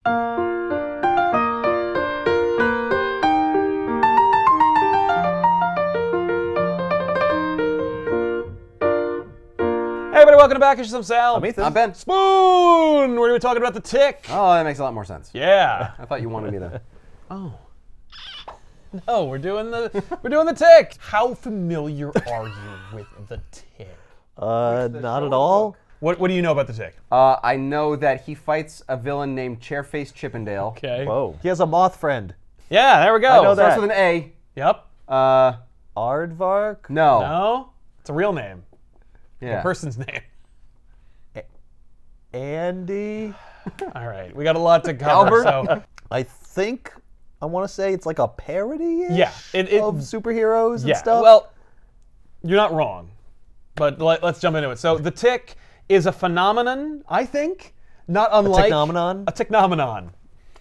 Hey everybody, welcome to Back Issues. I'm Sal. I'm Ethan. I'm Ben. Spoon! We're going to be talking about The Tick. Oh, that makes a lot more sense. Yeah. I thought you wanted me to. Oh. No, we're doing the Tick. How familiar are you with The Tick? Not at all. What do you know about The Tick? I know that he fights a villain named Chairface Chippendale. Okay. Whoa. He has a moth friend. Yeah, there we go. I know Starts that. with an A. Yep. Aardvark? No. No? It's a real name. Yeah. A person's name. Andy? All right, we got a lot to cover. Albert? So I think, I want to say it's like a parody-ish yeah, of superheroes and yeah. stuff. Well, you're not wrong, but let's jump into it. So The Tick is a phenomenon, I think, not unlike technomenon? A technomenon.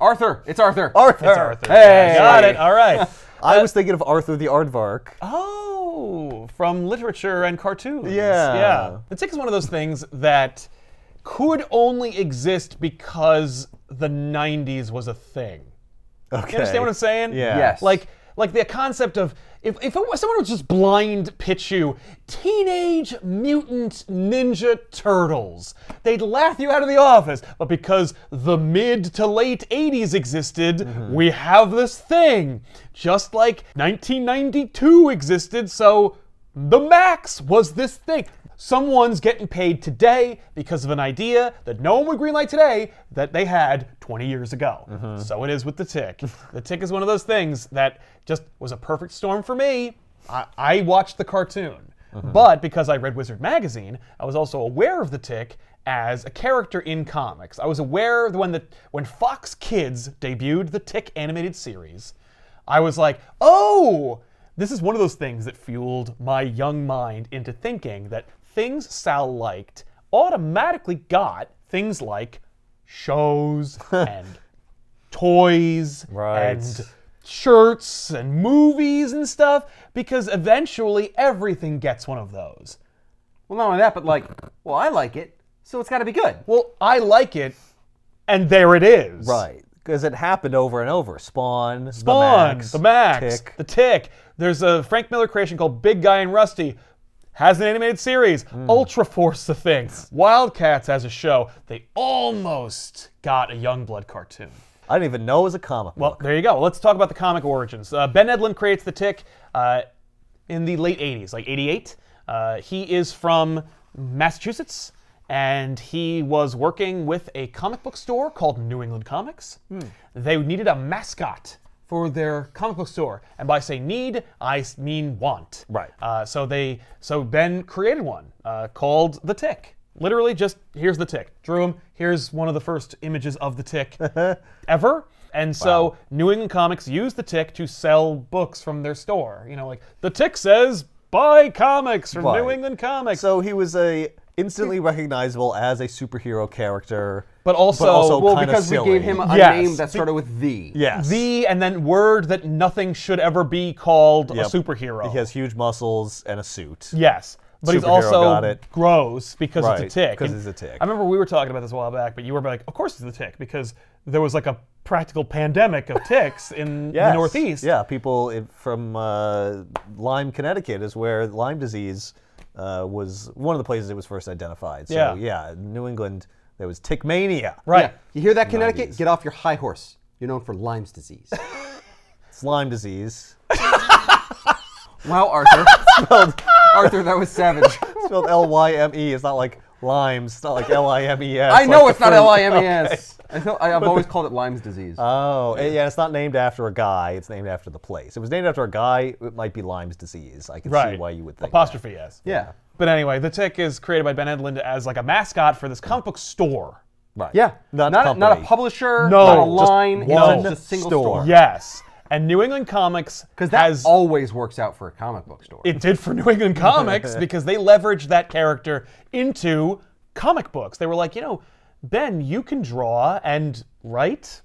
Arthur. It's Arthur. Arthur. It's Arthur. Hey. Got it. All right. I was thinking of Arthur the Aardvark. Oh, from literature and cartoons. Yeah. Yeah. The Tick is one of those things that could only exist because the 90s was a thing. Okay. You understand what I'm saying? Yeah. Yes. Like the concept of if someone was just blind pitch you Teenage Mutant Ninja Turtles, they'd laugh you out of the office. But because the mid to late 80s existed, we have this thing. Just like 1992 existed, so the Max was this thing. Someone's getting paid today because of an idea that no one would greenlight today that they had 20 years ago. So it is with The Tick. The Tick is one of those things that just was a perfect storm for me. I watched the cartoon, but because I read Wizard Magazine, I was also aware of The Tick as a character in comics. I was aware when Fox Kids debuted the Tick animated series, I was like, oh, this is one of those things that fueled my young mind into thinking that things Sal liked automatically got things like shows and toys and shirts and movies and stuff, because eventually everything gets one of those. Well, not only that, but like, well, I like it, so it's got to be good. Well, I like it, and there it is. Right. Because it happened over and over. Spawn, The Max, Tick. The Tick. There's a Frank Miller creation called Big Guy and Rusty. Has an animated series. Ultra Force the thing. Wildcats has a show. They almost got a Youngblood cartoon. I didn't even know it was a comic Well, book. there you go. Let's talk about the comic origins. Ben Edlund creates The Tick in the late 80s, like 88. He is from Massachusetts, and he was working with a comic book store called New England Comics. They needed a mascot for their comic book store, and by saying need, I mean want. Right. So Ben created one called The Tick. Literally just, here's The Tick. Drew him, here's one of the first images of The Tick ever. And so New England Comics used The Tick to sell books from their store. You know, like, The Tick says, buy comics from New England Comics. So he was instantly recognizable as a superhero character. But also Well, kinda because we silly. gave him a Yes. name that started with the. Yes. the, and then word that nothing should ever be called a Yep. superhero. He has huge muscles and a suit. Yes. But he's Superhero got also it. gross because it's Right, a tick. 'cause And he's a tick. I remember we were talking about this a while back, but you were like, of course it's the tick, because there was like a practical pandemic of ticks in the Northeast. Yeah, people from Lyme, Connecticut is where Lyme disease was one of the places it was first identified. So yeah, in New England, there was tick mania. Right. Yeah. You hear that, Connecticut? 90s. Get off your high horse. You're known for Lyme's disease. It's Lyme disease. Wow, Arthur. Arthur, that was savage. Spelled L-Y-M-E. It's not like limes. It's not like L-I-M-E-S. I know like it's the not fruit. L-I-M-E-S. I've always called it Lyme's disease. Oh, yeah, it's not named after a guy. It's named after the place. If it was named after a guy, it might be Lyme's disease. I can see why you would think Apostrophe S. Yeah. But anyway, the tick is created by Ben Edlund as like a mascot for this comic book store. that. Right. Yeah. Not Not a company. publisher, No, not a just line, one it's just a single store. store. Yes. And New England Comics Because that has... always works out for a comic book store. It did for New England Comics because they leveraged that character into comic books. They were like, you know, Ben, you can draw and write.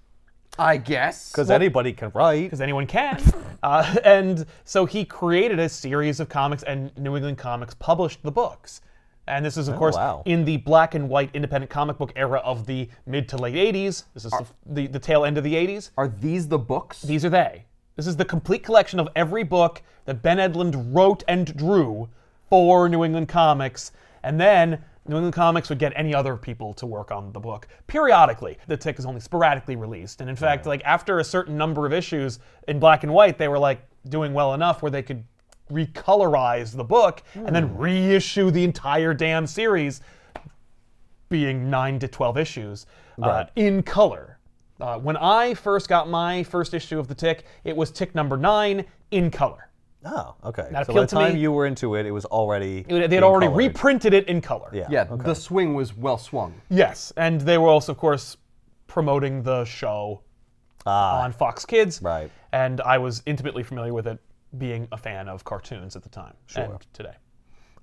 I guess. Because anybody can write. Because anyone can. And so he created a series of comics, and New England Comics published the books. And this is, of course, in the black and white independent comic book era of the mid to late 80s. This is the tail end of the 80s. Are these the books? These are they. This is the complete collection of every book that Ben Edlund wrote and drew for New England Comics. And then New England Comics would get any other people to work on the book periodically. The Tick is only sporadically released. And in fact, like after a certain number of issues in black and white, they were like doing well enough where they could recolorize the book and then reissue the entire damn series, being 9 to 12 issues, in color. When I first got my first issue of the Tick, it was Tick number 9 in color. Oh, okay. That so by the appealed to me. time you were into it, it was already They had already reprinted it in color. Yeah, the swing was well swung. Yes, and they were also, of course, promoting the show on Fox Kids. Right. And I was intimately familiar with it, being a fan of cartoons at the time and today.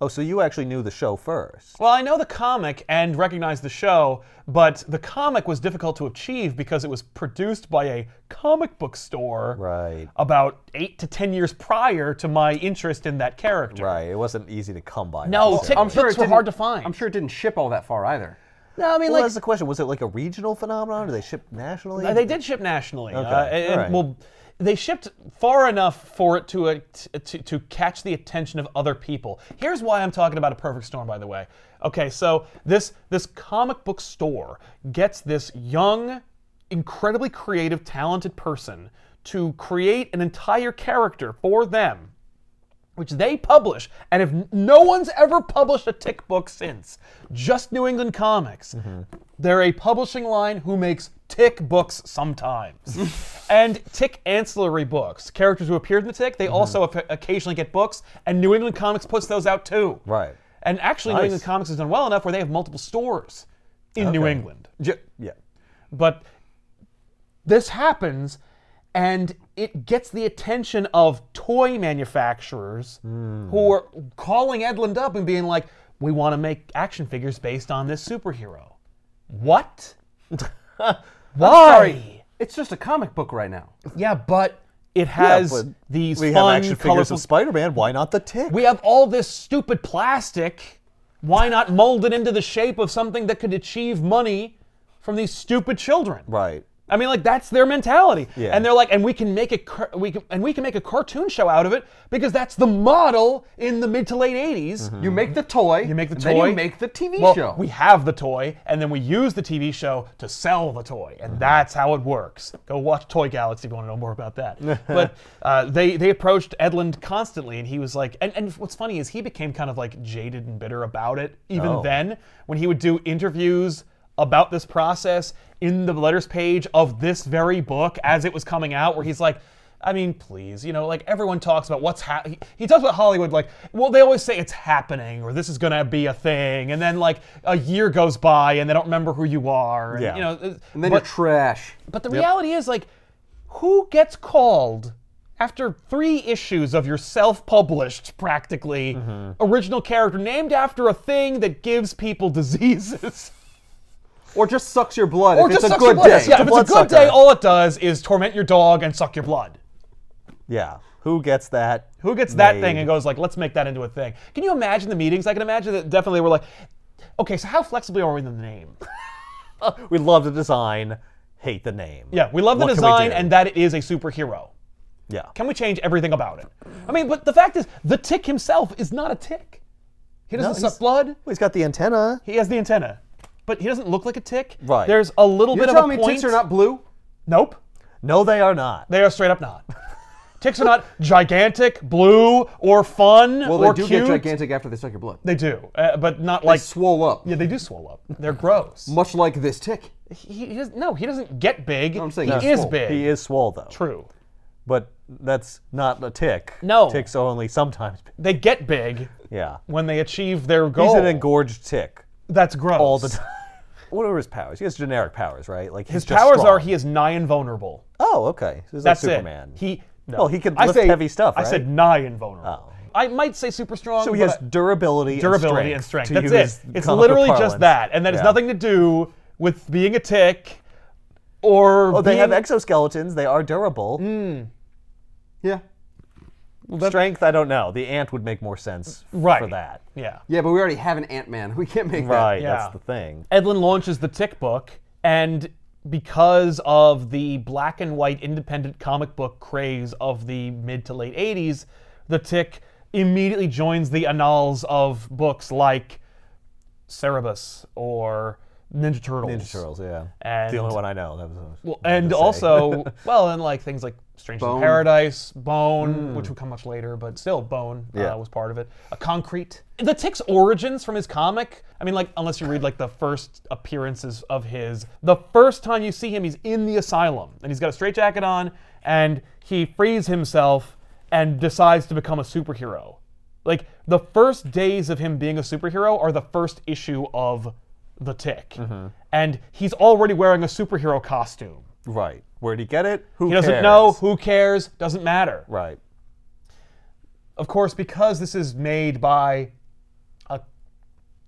Oh, so you actually knew the show first? Well, I know the comic and recognized the show, but the comic was difficult to achieve because it was produced by a comic book store about 8 to 10 years prior to my interest in that character. Right, it wasn't easy to come by. No, Tick books were hard to find. I'm sure it didn't ship all that far either. No, I mean, well, that's the question. Was it like a regional phenomenon, or did they ship nationally? They did ship nationally. Okay. Well, they shipped far enough for it to catch the attention of other people. Here's why I'm talking about a perfect storm, by the way. Okay, so this comic book store gets this young, incredibly creative, talented person to create an entire character for them, which they publish, and if no one's ever published a Tick book since, just New England Comics, they're a publishing line who makes Tick books sometimes. And Tick ancillary books. Characters who appeared in the Tick, they also occasionally get books, and New England Comics puts those out too. Right. And actually, New England Comics has done well enough where they have multiple stores in New England. Yeah. But this happens, and it gets the attention of toy manufacturers who are calling Edlund up and being like, we want to make action figures based on this superhero. What? Why? Sorry, it's just a comic book right now. Yeah, but it has these we fun, have action figures of Spider-Man. Why not the Tick? We have all this stupid plastic. Why not mold it into the shape of something that could achieve money from these stupid children? Right. I mean, like, that's their mentality. Yeah. And they're like, and we can make a cartoon show out of it because that's the model in the mid to late 80s. You make the toy. You make the toy. Then you make the TV show. We have the toy, and then we use the TV show to sell the toy, and that's how it works. Go watch Toy Galaxy if you want to know more about that. But they approached Edlund constantly, and he was like, and what's funny is he became kind of like jaded and bitter about it even then, when he would do interviews about this process in the letters page of this very book as it was coming out, where he's like, I mean, please, you know, like everyone talks about what's happening. He talks about Hollywood like, well, they always say it's happening or this is going to be a thing. And then like a year goes by and they don't remember who you are. And, you know, and then you're trash. But the reality is, like, who gets called after 3 issues of your self-published, practically, original character named after a thing that gives people diseases? Or just sucks your blood Or if just it's a sucks your good blood. day. Yeah, if it's a good day, all it does is torment your dog and suck your blood. Yeah. Who gets that? Who gets that thing and goes like, let's make that into a thing? Can you imagine the meetings? I can imagine that definitely we're like, okay, so how flexibly are we in the name? We love the design, hate the name. Yeah, we love the design and that it is a superhero. Yeah. Can we change everything about it? I mean, but the fact is, the Tick himself is not a Tick. He doesn't suck blood. Well, he's got the antenna. He has the antenna. But he doesn't look like a Tick. Right. There's a little bit of a point. You're telling me Ticks are not blue? Nope. No, they are not. They are straight up not. Ticks are not gigantic, blue, or fun, well, or they do cute. get gigantic after they suck your blood. They do, but not like... They swole up. Yeah, they do swole up. They're gross. Much like this Tick. He doesn't get big. No, I'm saying he is swole. big. He is swole, though. True. But that's not a Tick. No. Ticks are only sometimes big. They get big when they achieve their goal. He's an engorged Tick. That's gross. All the time. What are his powers? He has generic powers, right? Like his powers are he is nigh invulnerable. Oh, okay. So That's like Superman. it. Well, he can lift heavy stuff, right? I said nigh invulnerable. Oh. I might say super strong. So he has durability and strength. to That's use it. It's comic literally book just parlance. that, and that has nothing to do with being a Tick or. Oh, they have exoskeletons. They are durable. Yeah. Strength, I don't know. The ant would make more sense for that. Yeah. Yeah, but we already have an Ant-Man. We can't make that. Right, Yeah. that's the thing. Edlund launches the Tick book, and because of the black and white independent comic book craze of the mid to late 80s, the Tick immediately joins the annals of books like Cerebus or Ninja Turtles. Ninja Turtles, yeah. And the only one I know. That was and also, well, and like things like Strangers in Paradise, Bone, Mm. which would come much later, but still Bone Yeah. was part of it. A Concrete. The Tick's origins from his comic, I mean, like, unless you read like the first appearances of his, the first time you see him, he's in the asylum, and he's got a straitjacket on, and he frees himself and decides to become a superhero. Like, the first days of him being a superhero are the first issue of the Tick. Mm-hmm. And he's already wearing a superhero costume. Right. Where'd he get it? Who He cares? doesn't know, who cares, doesn't matter. Right. Of course, because this is made by a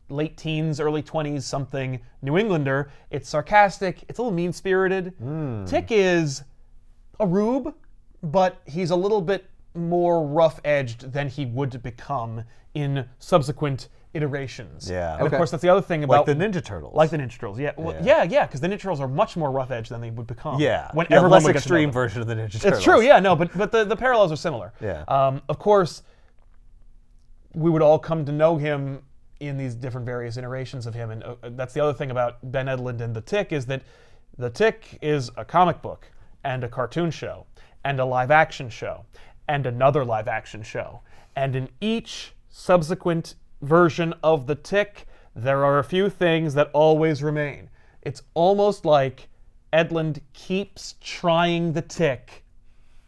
late teens, early 20s something New Englander, it's sarcastic, it's a little mean-spirited. Tick is a rube, but he's a little bit more rough-edged than he would become in subsequent iterations. Yeah. And of course, that's the other thing about... Like the Ninja Turtles. Like the Ninja Turtles, yeah. Well, yeah, because the Ninja Turtles are much more rough-edged than they would become. Yeah. When Yeah, everyone less would get to know extreme them. version of the Ninja Turtles. It's true, yeah, no, but the parallels are similar. Yeah. Of course, we would all come to know him in these different various iterations of him, and that's the other thing about Ben Edlund and the Tick, is that the Tick is a comic book, and a cartoon show, and a live-action show, and another live-action show. And in each subsequent version of the Tick, there are a few things that always remain. It's almost like Edlund keeps trying the Tick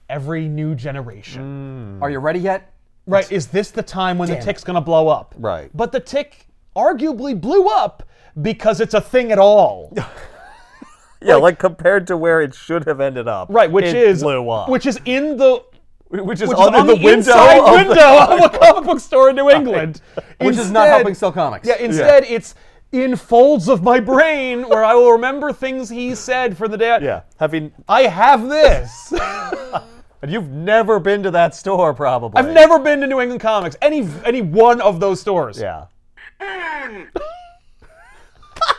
every new generation. Are you ready yet? Right, is this the time when the Tick's gonna blow up? Right. But the Tick arguably blew up because it's a thing at all. Yeah, like compared to where it should have ended up. Right, which is blew up. which is in the Which is on under the window inside of window of a comic book store in New England. Which is not helping sell comics. Yeah, instead it's in folds of my brain where I will remember things he said for the day. Yeah. I have this. And you've never been to that store, probably. I've never been to New England Comics. Any one of those stores. Yeah.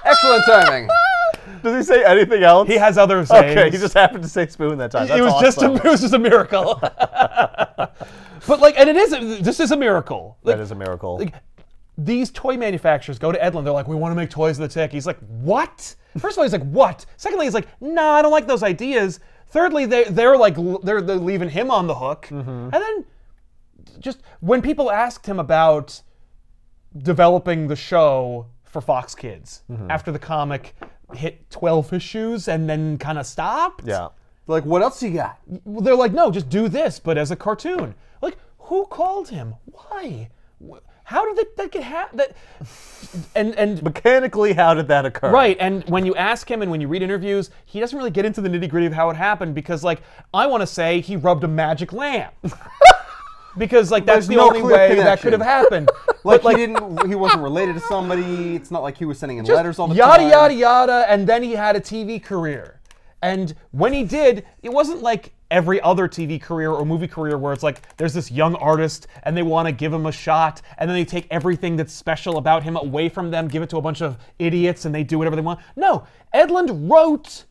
Excellent timing. Does he say anything else? He has other sayings. Okay, he just happened to say spoon that time. That's It was awesome. it was just a miracle. But like, and this is a miracle. Like, That is a miracle. Like, these toy manufacturers go to Edlund. They're like, we want to make toys of the Tick. He's like, what? First of all, he's like, what? Secondly, he's like, nah, I don't like those ideas. Thirdly, they're leaving him on the hook. And then just when people asked him about developing the show for Fox Kids after the comic hit 12 issues and then kind of stopped. Yeah. Like, what else you got? They're like, no, just do this, but as a cartoon. Like, who called him? Why? How did that get happen? And Mechanically, how did that occur? right, and when you ask him and when you read interviews, he doesn't really get into the nitty-gritty of how it happened because, like, I want to say he rubbed a magic lamp. Because, like, that's There's the no only clear way that connection. could have happened. Like, But, he wasn't related to somebody. It's not like he was sending in just letters all the yada, time. yada, yada, and then he had a TV career. And when he did, it wasn't like every other TV career or movie career where it's like there's this young artist and they want to give him a shot and then they take everything that's special about him away from them, give it to a bunch of idiots and they do whatever they want. No, Edlund wrote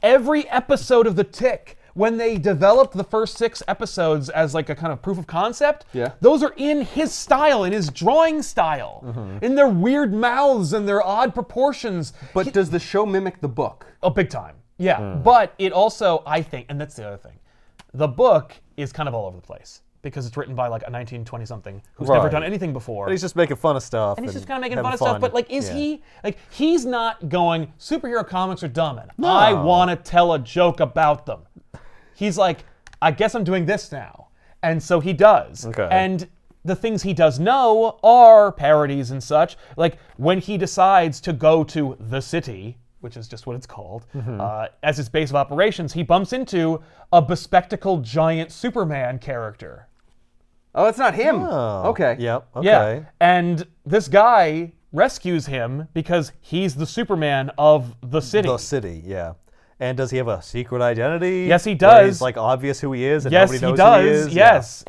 every episode of The Tick. When they developed the first 6 episodes as like a kind of proof of concept, those are in his style, in his drawing style, in their weird mouths and their odd proportions. But does the show mimic the book? Oh, big time. Yeah, but it also, I think, and that's the other thing, the book is kind of all over the place because it's written by like a 1920-something who's never done anything before. But he's just making fun of stuff. And he's just kind of making fun of stuff, but like, he's not going, superhero comics are dumb, and I want to tell a joke about them. He's like, I guess I'm doing this now. And so he does. Okay. And the things he does know are parodies and such. Like when he decides to go to the city, which is just what it's called, as his base of operations, he bumps into a bespectacled giant Superman character. Oh, it's not him. Oh. Okay. Yep. Okay. Yeah. And this guy rescues him because he's the Superman of the city. The city, yeah. And does he have a secret identity? Yes, he Where does. It's like obvious who he is and Yes, nobody knows he does. who he is? Yes.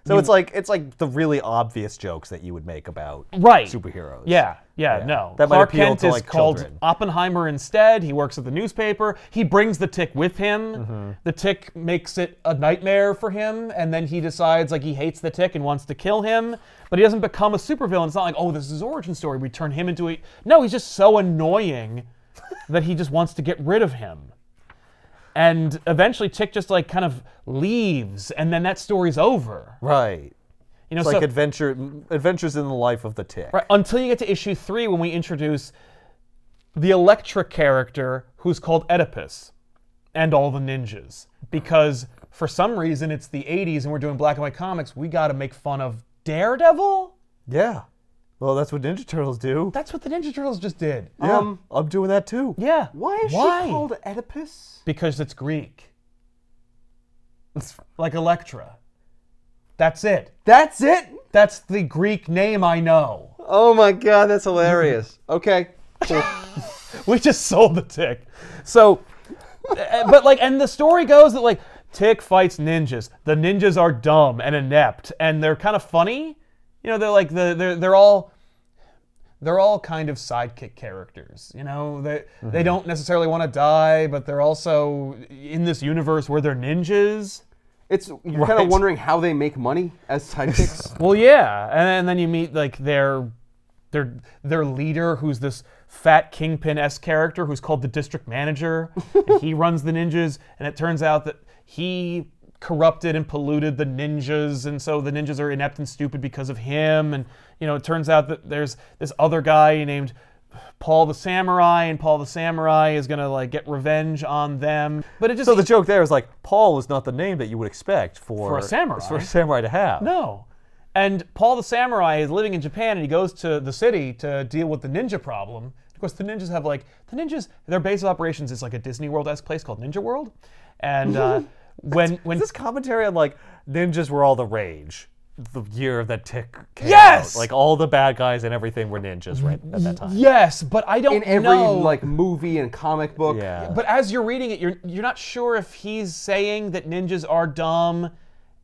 So it's like the really obvious jokes that you would make about superheroes. Yeah, no. That Clark might appeal Kent to is like called children. Oppenheimer instead. He works at the newspaper. He brings the Tick with him. The Tick makes it a nightmare for him, and then he decides like he hates the Tick and wants to kill him. But he doesn't become a supervillain. It's not like, oh, this is his origin story. We turn him into a... No, he's just so annoying that he just wants to get rid of him. And eventually Tick just like kind of leaves, and then that story's over. Right. You know, It's like adventures in the life of the Tick. Right, until you get to issue 3 when we introduce the Elektra character who's called Oedipus and all the ninjas. Because for some reason it's the 80s and we're doing black and white comics, we got to make fun of Daredevil? Yeah. Well, that's what Ninja Turtles do. That's what the Ninja Turtles just did. Yeah, I'm doing that too. Yeah. Why is she called Oedipus? Because it's Greek. It's like Elektra. That's it. That's it? That's the Greek name I know. Oh my god, that's hilarious. Okay. Cool. We just sold the Tick. So, but like, and the story goes that like, Tick fights ninjas. The ninjas are dumb and inept, and they're kind of funny. You know, they're like they're all kind of sidekick characters. You know, they don't necessarily want to die, but they're also in this universe where they're ninjas. You're kind of wondering how they make money as sidekicks. Well, yeah, and then you meet like their leader, who's this fat kingpin-esque character who's called the district manager, and he runs the ninjas, and it turns out that he corrupted and polluted the ninjas, and so the ninjas are inept and stupid because of him. And you know, it turns out that there's this other guy named Paul the Samurai, and Paul the Samurai is gonna like get revenge on them. But it just so the joke there is like Paul is not the name that you would expect for a samurai. For a samurai to have. No. And Paul the Samurai is living in Japan, and he goes to the city to deal with the ninja problem. Of course, the ninjas have like their base of operations is like a Disney World-esque place called Ninja World, and when is this commentary on like ninjas were all the rage the year that Tick came yes! out. Like all the bad guys and everything were ninjas right at that time. Yes, but I don't know. In every like movie and comic book. Yeah. But as you're reading it, you're not sure if he's saying that ninjas are dumb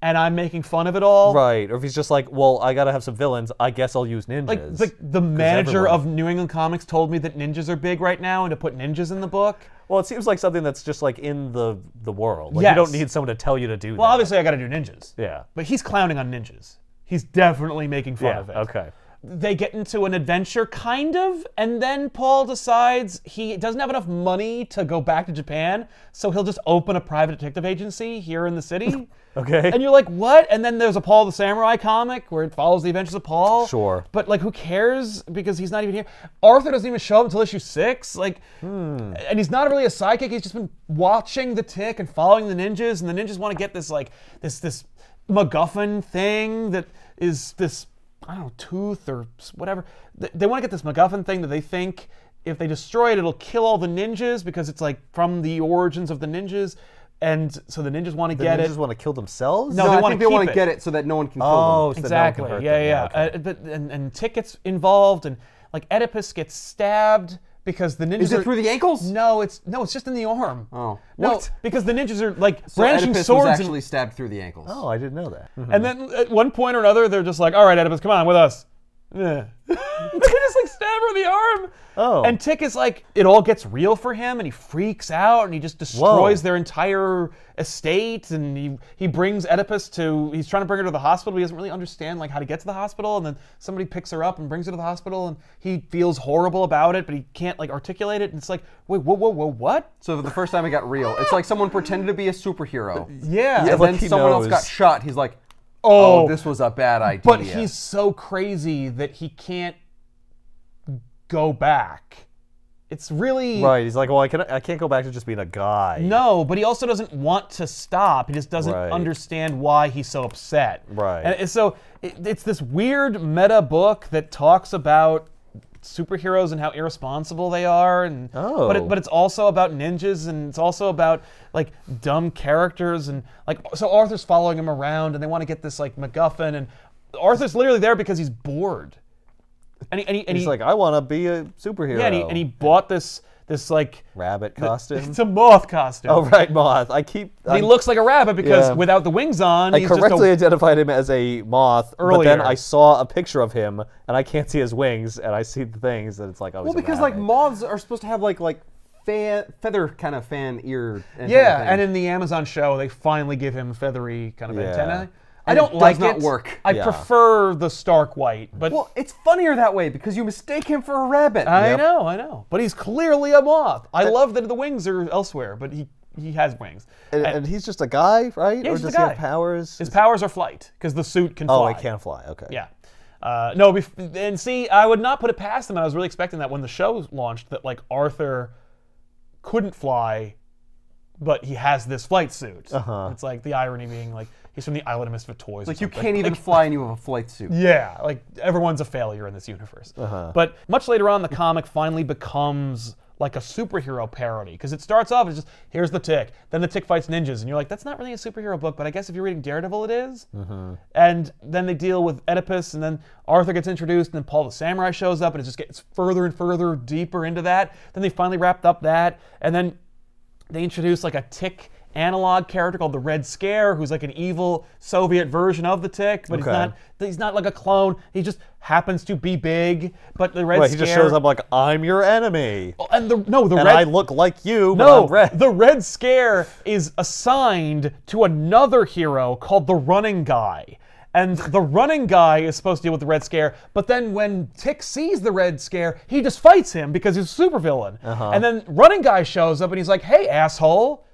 and I'm making fun of it all. Right, or if he's just like, well, I gotta have some villains, I guess I'll use ninjas. Like the manager of New England Comics told me that ninjas are big right now and to put ninjas in the book. Well, it seems like something that's just like in the world. Like yes. You don't need someone to tell you to do that. Well, obviously I gotta do ninjas. Yeah. But he's clowning on ninjas. He's definitely making fun of it. Okay. They get into an adventure, kind of, and then Paul decides he doesn't have enough money to go back to Japan, so he'll just open a private detective agency here in the city. Okay. And you're like, what? And then there's a Paul the Samurai comic where it follows the adventures of Paul. Sure. But like, who cares? Because he's not even here. Arthur doesn't even show up until issue 6. Like, and he's not really a sidekick. He's just been watching the Tick and following the ninjas, and the ninjas want to get this like this MacGuffin thing that is this, I don't know, tooth or whatever. They want to get this MacGuffin thing that they think if they destroy it, it'll kill all the ninjas because it's like from the origins of the ninjas. And so the ninjas want to get it. The ninjas want to kill themselves? No, I they think they want to get it so that no one can kill them. Exactly. So that no one can hurt them. Yeah. But and Tick gets involved, and like Oedipus gets stabbed because the ninjas. Is it through the ankles? No, it's just in the arm. Oh, no, what? Because the ninjas are like So brandishing Oedipus swords. was actually stabbed through the ankles. Oh, I didn't know that. And then at one point or another, they're just like, "All right, Oedipus, come on with us." Yeah. They just like stab her in the arm. Oh. And Tick is like, it all gets real for him, and he freaks out, and he just destroys their entire estate, and he brings Oedipus he's trying to bring her to the hospital. He doesn't really understand like how to get to the hospital, and then somebody picks her up and brings her to the hospital, and he feels horrible about it, but he can't like articulate it, and it's like, wait, whoa, what? So for the first time it got real. It's like someone pretended to be a superhero. Yeah. And like then he someone else knows. got shot. He's like, Oh, oh, this was a bad idea. But he's so crazy that he can't go back. It's really... Right, he's like, well, I can't go back to just being a guy. No, but he also doesn't want to stop. He just doesn't Right. understand why he's so upset. Right. And so it's this weird meta book that talks about superheroes and how irresponsible they are, and but it's also about ninjas, and it's also about like dumb characters, and like so Arthur's following him around, and they want to get this like MacGuffin, and Arthur's literally there because he's bored, and he's like, I want to be a superhero. yeah, and he bought this this like rabbit costume. It's a moth costume. Oh right, moth. He looks like a rabbit because without the wings on, I he's correctly just identified him as a moth, earlier. but then I saw a picture of him and I can't see his wings, and I see the things that it's like, oh, well, he's a because rabbit. like moths are supposed to have like feather kind of fan ear. Yeah, and in the Amazon show, they finally give him feathery kind of antennae. I And don't it like does not it. work. I prefer the stark white, but well, it's funnier that way because you mistake him for a rabbit. I know. But he's clearly a moth. I love that the wings are elsewhere, but he has wings. And he's just a guy, right? Yeah, or he's does just a he guy. have powers? His powers are flight because the suit can fly. Oh, he can fly. Okay. Yeah. No, and see, I would not put it past them. And I was really expecting that when the show launched, that like Arthur couldn't fly, but he has this flight suit. It's like the irony being like he's from the Island of Misfit Toys. Like you can't even fly and you have a flight suit. Yeah, like everyone's a failure in this universe. But much later on, the comic finally becomes like a superhero parody because it starts off as just here's the Tick, then the Tick fights ninjas, and you're like, that's not really a superhero book, but I guess if you're reading Daredevil, it is. And then they deal with Oedipus, and then Arthur gets introduced, and then Paul the Samurai shows up, and it just gets further and further deeper into that. Then they finally wrapped up that, and then they introduced like a Tick analog character called the Red Scare, who's like an evil Soviet version of the Tick, but he's not like a clone. He just happens to be big. But the Red Scare, he just shows up like, I'm your enemy. And I look like you, but I'm red. The Red Scare is assigned to another hero called the Running Guy. And the Running Guy is supposed to deal with the Red Scare, but then when Tick sees the Red Scare, he just fights him because he's a supervillain. And then Running Guy shows up and he's like, "Hey, asshole,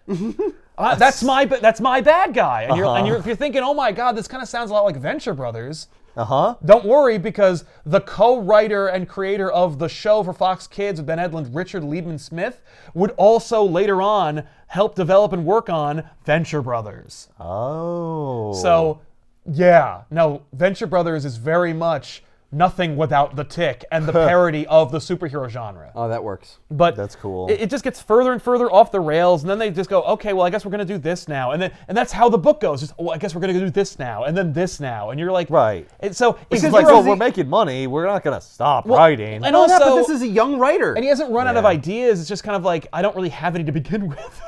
that's my bad guy." And if you're thinking, "Oh my God, this kind of sounds a lot like Venture Brothers." Don't worry, because the co-writer and creator of the show for Fox Kids with Ben Edlund, Richard Liebman Smith, would also later on help develop and work on Venture Brothers. Oh. So. Yeah, no, Venture Brothers is very much nothing without the Tick and the parody of the superhero genre. Oh, that works. But that's cool. It just gets further and further off the rails, and then they just go, okay, well, I guess we're going to do this now. And that's how the book goes. Just, I guess we're going to do this now, and then this now. And you're like... Right. And so it's like, well, we're making money. We're not going to stop writing. And also, but this is a young writer. And he hasn't run out of ideas. It's just kind of like, I don't really have any to begin with.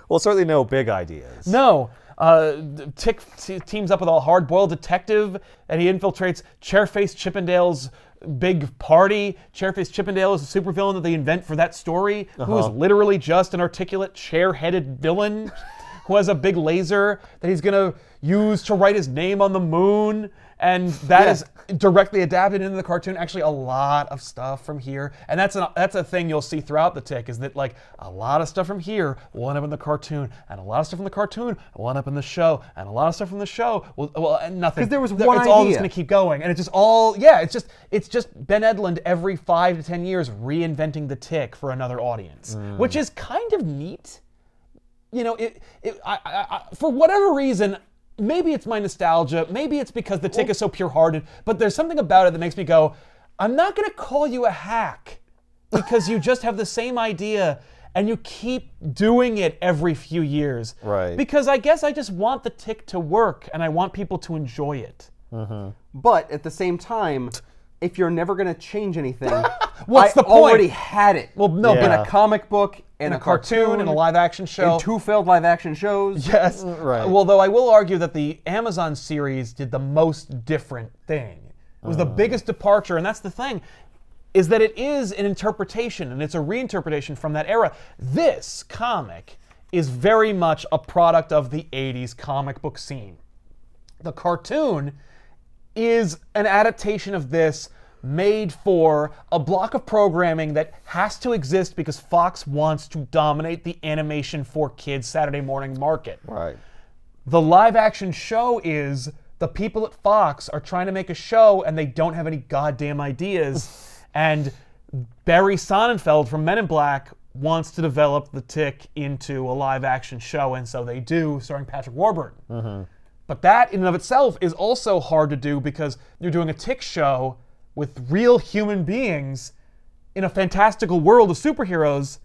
Well, certainly no big ideas. No. Tick teams up with a hard-boiled detective, and he infiltrates Chairface Chippendale's big party. Chairface Chippendale is a supervillain that they invent for that story, who is literally just an articulate, chair-headed villain who has a big laser that he's going to use to write his name on the moon. And that is directly adapted into the cartoon. Actually, a lot of stuff from here, and that's a thing you'll see throughout the Tick, is that like a lot of stuff from here will end up in the cartoon, and a lot of stuff from the cartoon will end up in the show, and a lot of stuff from the show and nothing. Because there was one It's idea. all just going to keep going, and it's just all it's just Ben Edlund every 5 to 10 years reinventing the Tick for another audience, which is kind of neat. You know, for whatever reason. Maybe it's my nostalgia, maybe it's because the Tick is so pure-hearted, but there's something about it that makes me go, I'm not going to call you a hack because you just have the same idea and you keep doing it every few years. Right. Because I guess I just want the Tick to work and I want people to enjoy it. But at the same time, if you're never going to change anything, What's the point? already had it. Well, no, in a comic book, in a cartoon, in a live-action show. in 2 failed live-action shows. Yes. Right. Well, though I will argue that the Amazon series did the most different thing. It was the biggest departure, and that's the thing, is that it is an interpretation, and it's a reinterpretation from that era. This comic is very much a product of the 80s comic book scene. The cartoon is an adaptation of this made for a block of programming that has to exist because Fox wants to dominate the animation for kids Saturday morning market. Right. The live action show is the people at Fox are trying to make a show and they don't have any goddamn ideas. And Barry Sonnenfeld from Men in Black wants to develop the Tick into a live action show, and so they do, starring Patrick Warburton. But that in and of itself is also hard to do because you're doing a Tick show with real human beings in a fantastical world of superheroes,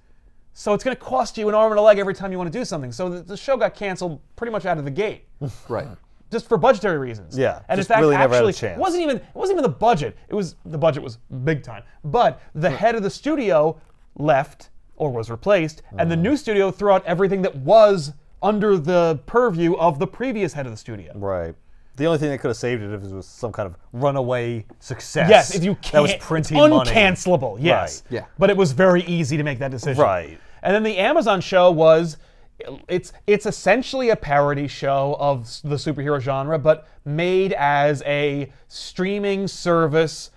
so it's going to cost you an arm and a leg every time you want to do something. So the show got canceled pretty much out of the gate. Right. Just for budgetary reasons. Yeah, and in just fact, really never had a actually, chance. it wasn't even the budget. The budget was big time. But the head of the studio left or was replaced, and the new studio threw out everything that was under the purview of the previous head of the studio. Right. The only thing that could have saved it if it was some kind of runaway success. Yes, if you can't, that was printing it's money. uncancelable. Yes. Right. Yeah. But it was very easy to make that decision. Right. And then the Amazon show was, it's essentially a parody show of the superhero genre, but made as a streaming service,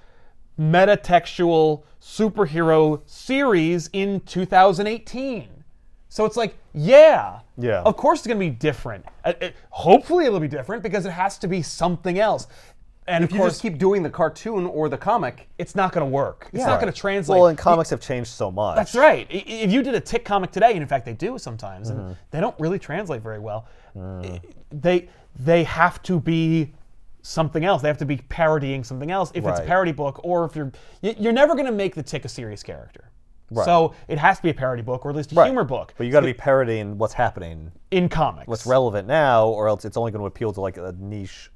metatextual superhero series in 2018. So it's like, yeah, of course it's going to be different. Hopefully it'll be different because it has to be something else. And if you just keep doing the cartoon or the comic, it's not going to work. It's not going to translate. Well, and comics have changed so much. That's right. If you did a Tick comic today, and in fact they do sometimes, and they don't really translate very well, they have to be something else. They have to be parodying something else if it's a parody book, or if you're never going to make the Tick a serious character. Right. So it has to be a parody book, or at least a humor book. But you got to be parodying what's happening in comics, what's relevant now, or else it's only going to appeal to like a niche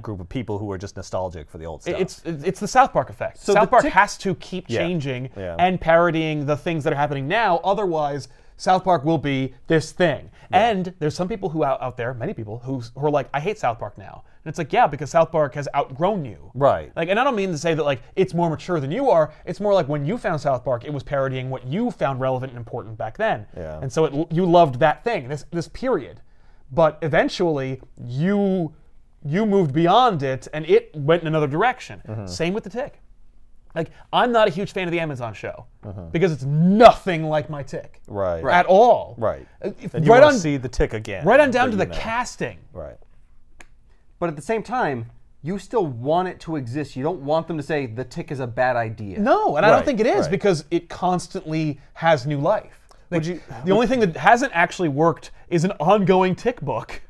group of people who are just nostalgic for the old stuff. It's the South Park effect. So South Park has to keep changing and parodying the things that are happening now. Otherwise, South Park will be this thing. Yeah. And there's some people who out there, many people, who are like, I hate South Park now. And it's like, yeah, because South Park has outgrown you. Right. Like, and I don't mean to say that like it's more mature than you are. It's more like when you found South Park, it was parodying what you found relevant and important back then. Yeah. And so you loved that thing, this period. But eventually, you moved beyond it, and it went in another direction. Same with the Tick. Like, I'm not a huge fan of the Amazon show because it's nothing like my Tick. Right. At all. Right. And you want to see the Tick again. Right on down to the casting. Right. But at the same time, you still want it to exist. You don't want them to say the Tick is a bad idea. No, and I don't think it is because it constantly has new life. Like, the only thing that hasn't actually worked is an ongoing Tick book.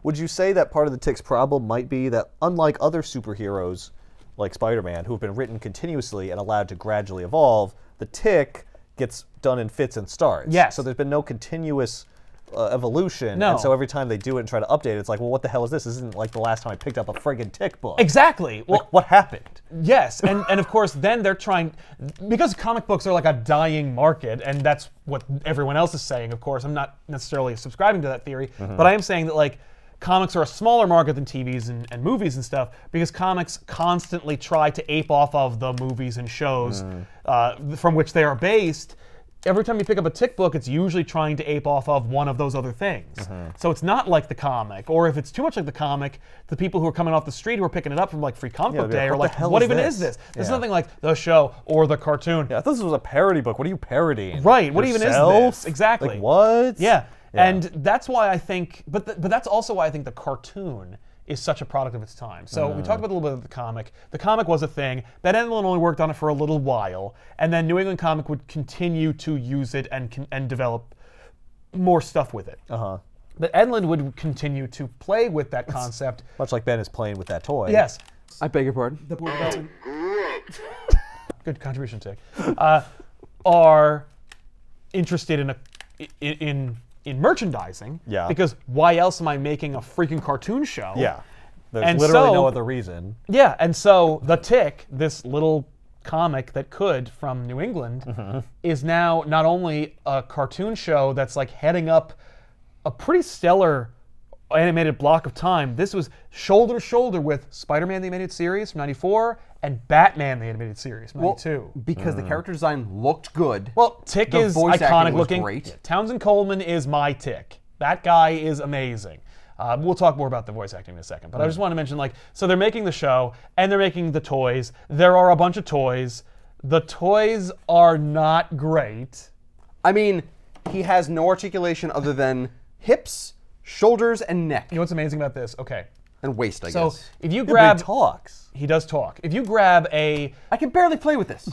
Would you say that part of the Tick's problem might be that unlike other superheroes, like Spider-Man, who have been written continuously and allowed to gradually evolve, the Tick gets done in fits and starts. Yes. So there's been no continuous evolution. No. And so every time they do it and try to update it, it's like, well, what the hell is this? This isn't like the last time I picked up a friggin' Tick book. Exactly. Well, like, what happened? Yes, and of course then they're trying, because comic books are like a dying market, and that's what everyone else is saying, of course. I'm not necessarily subscribing to that theory, but I am saying that like comics are a smaller market than TVs and movies and stuff because comics constantly try to ape off of the movies and shows from which they are based. Every time you pick up a Tick book, it's usually trying to ape off of one of those other things. So it's not like the comic, or if it's too much like the comic, the people who are coming off the street who are picking it up from like Free Comic Book Day are like, what even is this? There's nothing like the show or the cartoon. Yeah, I thought this was a parody book. What are you parodying? Right, what even is this? Exactly. Like, what? Yeah. And that's why I think, but that's also why I think the cartoon is such a product of its time. So we talked about a little bit of the comic. The comic was a thing. Ben Edlund only worked on it for a little while, and then New England Comic would continue to use it and develop more stuff with it. But Edlund would continue to play with that concept. Much like Ben is playing with that toy. Yes. I beg your pardon? Good contribution, Tick. Are interested in merchandising, because why else am I making a freaking cartoon show? Yeah, there's literally no other reason. Yeah, and so the Tick, this little comic that could from New England, is now not only a cartoon show that's like heading up a pretty stellar animated block of time. This was shoulder to shoulder with Spider-Man the Animated Series from '94 and Batman the Animated Series from '92. Well, because the character design looked good. Well, Tick is iconic looking. Great. Townsend Coleman is my Tick. That guy is amazing. We'll talk more about the voice acting in a second, but I just want to mention, like, so they're making the show and they're making the toys. There are a bunch of toys. The toys are not great. I mean, he has no articulation other than hips, shoulders, and neck. You know what's amazing about this? Okay. And waist, I guess. So if you grab... He talks. He does talk. If you grab a... I can barely play with this.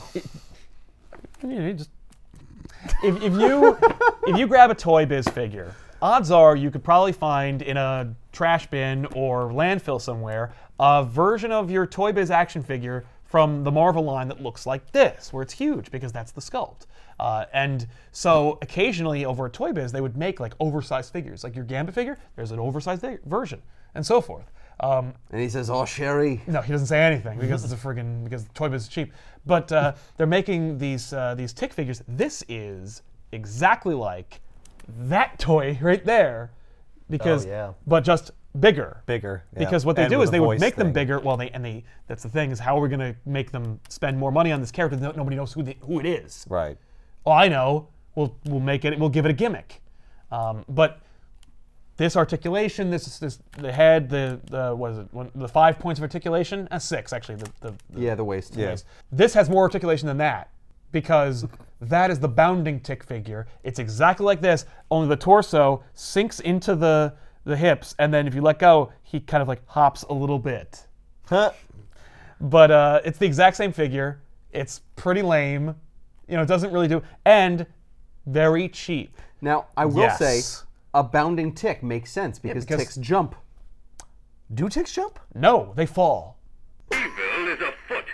If you grab a Toy Biz figure, odds are you could probably find in a trash bin or landfill somewhere a version of your Toy Biz action figure from the Marvel line that looks like this, where it's huge because that's the sculpt. And so occasionally over at Toy Biz, they would make like oversized figures. Like your Gambit figure, there's an oversized version, and so forth. And he says, "Oh, Sherry." No, he doesn't say anything because it's because Toy Biz is cheap. But they're making these Tick figures. This is exactly like that toy right there, because but just bigger. Bigger. Yeah. Because what they And do with is a they would voice make them thing. bigger. Well, that's the thing, is how are we going to make them spend more money on this character? Nobody knows who it is. Right. Oh, I know. We'll make it. We'll give it a gimmick. But this articulation, the head, the 5 points of articulation, 6 actually. The waist. Yeah. This has more articulation than that, because that is the bounding Tick figure. It's exactly like this, only the torso sinks into the hips, and then if you let go, he kind of like hops a little bit. Huh. But it's the exact same figure. It's pretty lame. It doesn't really do, and very cheap. Now, I will Yes. say, a bounding Tick makes sense because Ticks jump. Do ticks jump? No, they fall. Evil is afoot.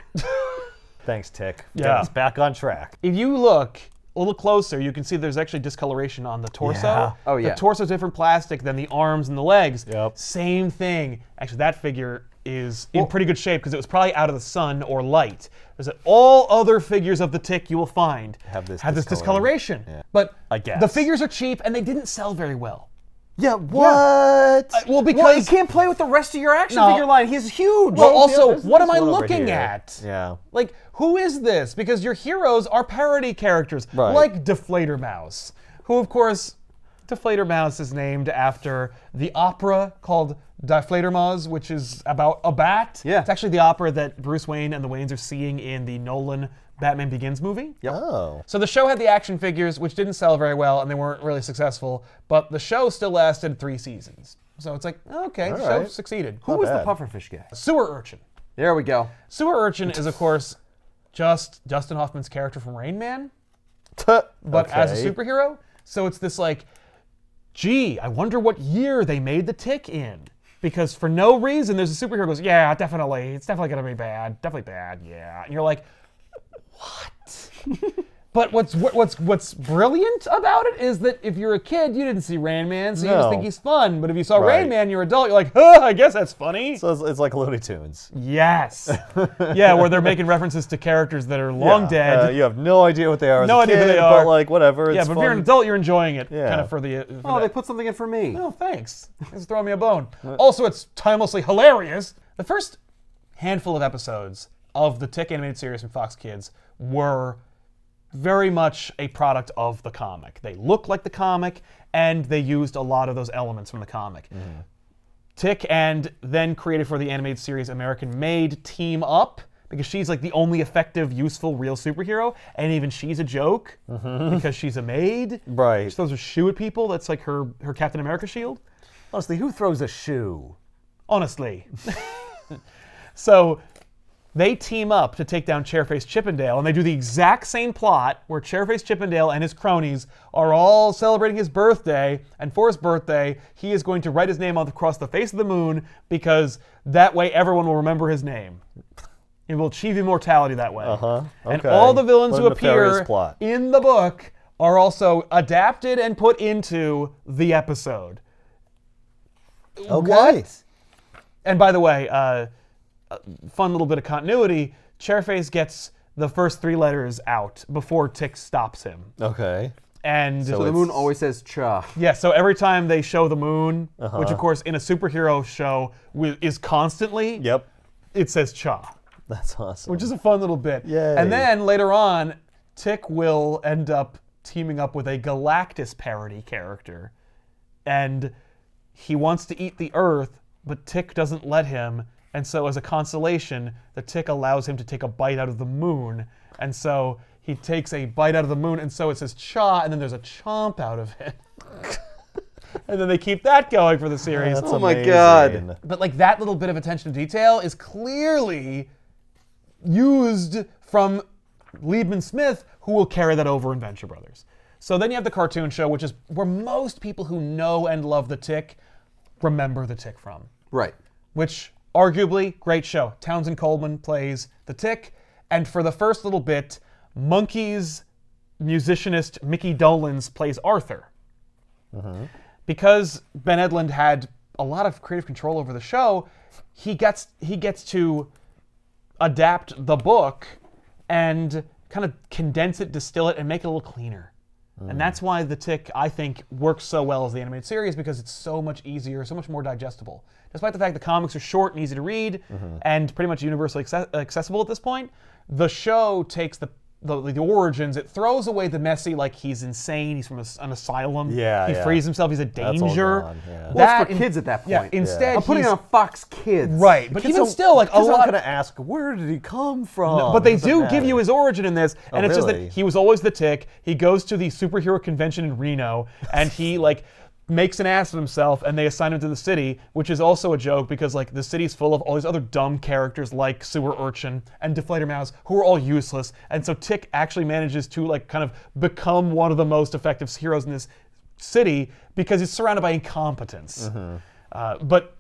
Thanks, Tick. Yeah. Get us back on track. If you look a little closer, you can see there's actually discoloration on the torso. Yeah. Oh, yeah. The torso is different plastic than the arms and the legs. Yep. Same thing. Actually, that figure is in pretty good shape because it was probably out of the sun or light. There's all other figures of the Tick you will find Have this discoloration. Yeah. But I guess. the figures are cheap and they didn't sell very well. Yeah, what? Well, Well, you because can't play with the rest of your action No. figure line. He's huge. well, also, there's what am this I one over looking here. at? Yeah. Like, who is this? Because your heroes are parody characters, Right. like Deflator Mouse, who, of course, Deflator Mouse is named after the opera called Die Fledermaus, which is about a bat. Yeah. It's actually the opera that Bruce Wayne and the Waynes are seeing in the Nolan Batman Begins movie. Oh. So the show had the action figures, which didn't sell very well, and they weren't really successful, but the show still lasted 3 seasons. So it's like, okay, the show right. succeeded. Who was the bad. pufferfish guy? Sewer Urchin. There we go. Sewer Urchin is, of course, just Dustin Hoffman's character from Rain Man, but as a superhero. So it's this like, gee, I wonder what year they made the Tick in. Because for no reason, there's a superhero who goes, yeah, definitely. It's definitely going to be bad. Definitely bad, yeah. And you're like, what? But what's brilliant about it is that if you're a kid, you didn't see Rain Man, so you just No. think he's fun. But if you saw Right. Rain Man, you're an adult, you're like, huh, I guess that's funny. So it's like Looney Tunes. Yes. Yeah, where they're making references to characters that are long dead. You have no idea what they are as No a idea who kid, they are. but like, whatever. Yeah, It's but fun. if you're an adult, you're enjoying it. Yeah. Kind of for the. Oh, they put something in for me. Oh, thanks. Thanks for throwing me a bone. Also, it's timelessly hilarious. The first handful of episodes of the Tick animated series from Fox Kids were very much a product of the comic. They look like the comic, and they used a lot of those elements from the comic. Tick and then created for the animated series American Made team up because she's like the only effective, useful, real superhero, and even she's a joke because she's a maid. Right. She throws a shoe at people. That's like her Captain America shield. Honestly, who throws a shoe? Honestly. So they team up to take down Chairface Chippendale, and they do the exact same plot where Chairface Chippendale and his cronies are all celebrating his birthday, and for his birthday, he is going to write his name across the face of the moon because that way everyone will remember his name. It will achieve immortality that way. And Okay. all the villains What who a nefarious appear plot. in the book are also adapted and put into the episode. Okay. What? And by the way, fun little bit of continuity, Chairface gets the first 3 letters out before Tick stops him. Okay. And So the moon always says cha. yeah, so every time they show the moon, which of course in a superhero show is constantly, Yep. it says cha, That's awesome. which is a fun little bit. Yay. And then later on, Tick will end up teaming up with a Galactus parody character. And he wants to eat the Earth, but Tick doesn't let him. And so as a consolation, the Tick allows him to take a bite out of the moon. And so he takes a bite out of the moon, and so it says cha, and then there's a chomp out of it. And then they keep that going for the series. That's Oh my amazing. God. But like that little bit of attention to detail is clearly used from Liebman Smith, who will carry that over in Venture Brothers. So then you have the cartoon show, which is where most people who know and love the Tick remember the Tick from. Right. Which, arguably, great show. Townsend Coleman plays the Tick, and for the first little bit, Monkey's musicianist Mickey Dolenz plays Arthur. Because Ben Edlund had a lot of creative control over the show, he gets to adapt the book and kind of condense it, distill it, and make it a little cleaner. And that's why The Tick, I think, works so well as the animated series, because it's so much easier, so much more digestible. Despite the fact the comics are short and easy to read and pretty much universally accessible at this point, the show takes the origins. It throws away the messy, like he's insane, he's from an asylum, he frees himself, he's a danger. Gone, yeah. Well, it's for kids at that point. Yeah, instead, I'm putting on Fox Kids. Right, but even still, like a Kids lot. aren't going to ask, where did he come from? But they Doesn't do give matter. you his origin in this, and it's just really? that he was always the Tick. He goes to the superhero convention in Reno, and he like makes an ass of himself, and they assign him to the city, which is also a joke because like the city's full of all these other dumb characters like Sewer Urchin and Deflator Mouse, who are all useless. And so Tick actually manages to like kind of become one of the most effective heroes in this city because he's surrounded by incompetence. But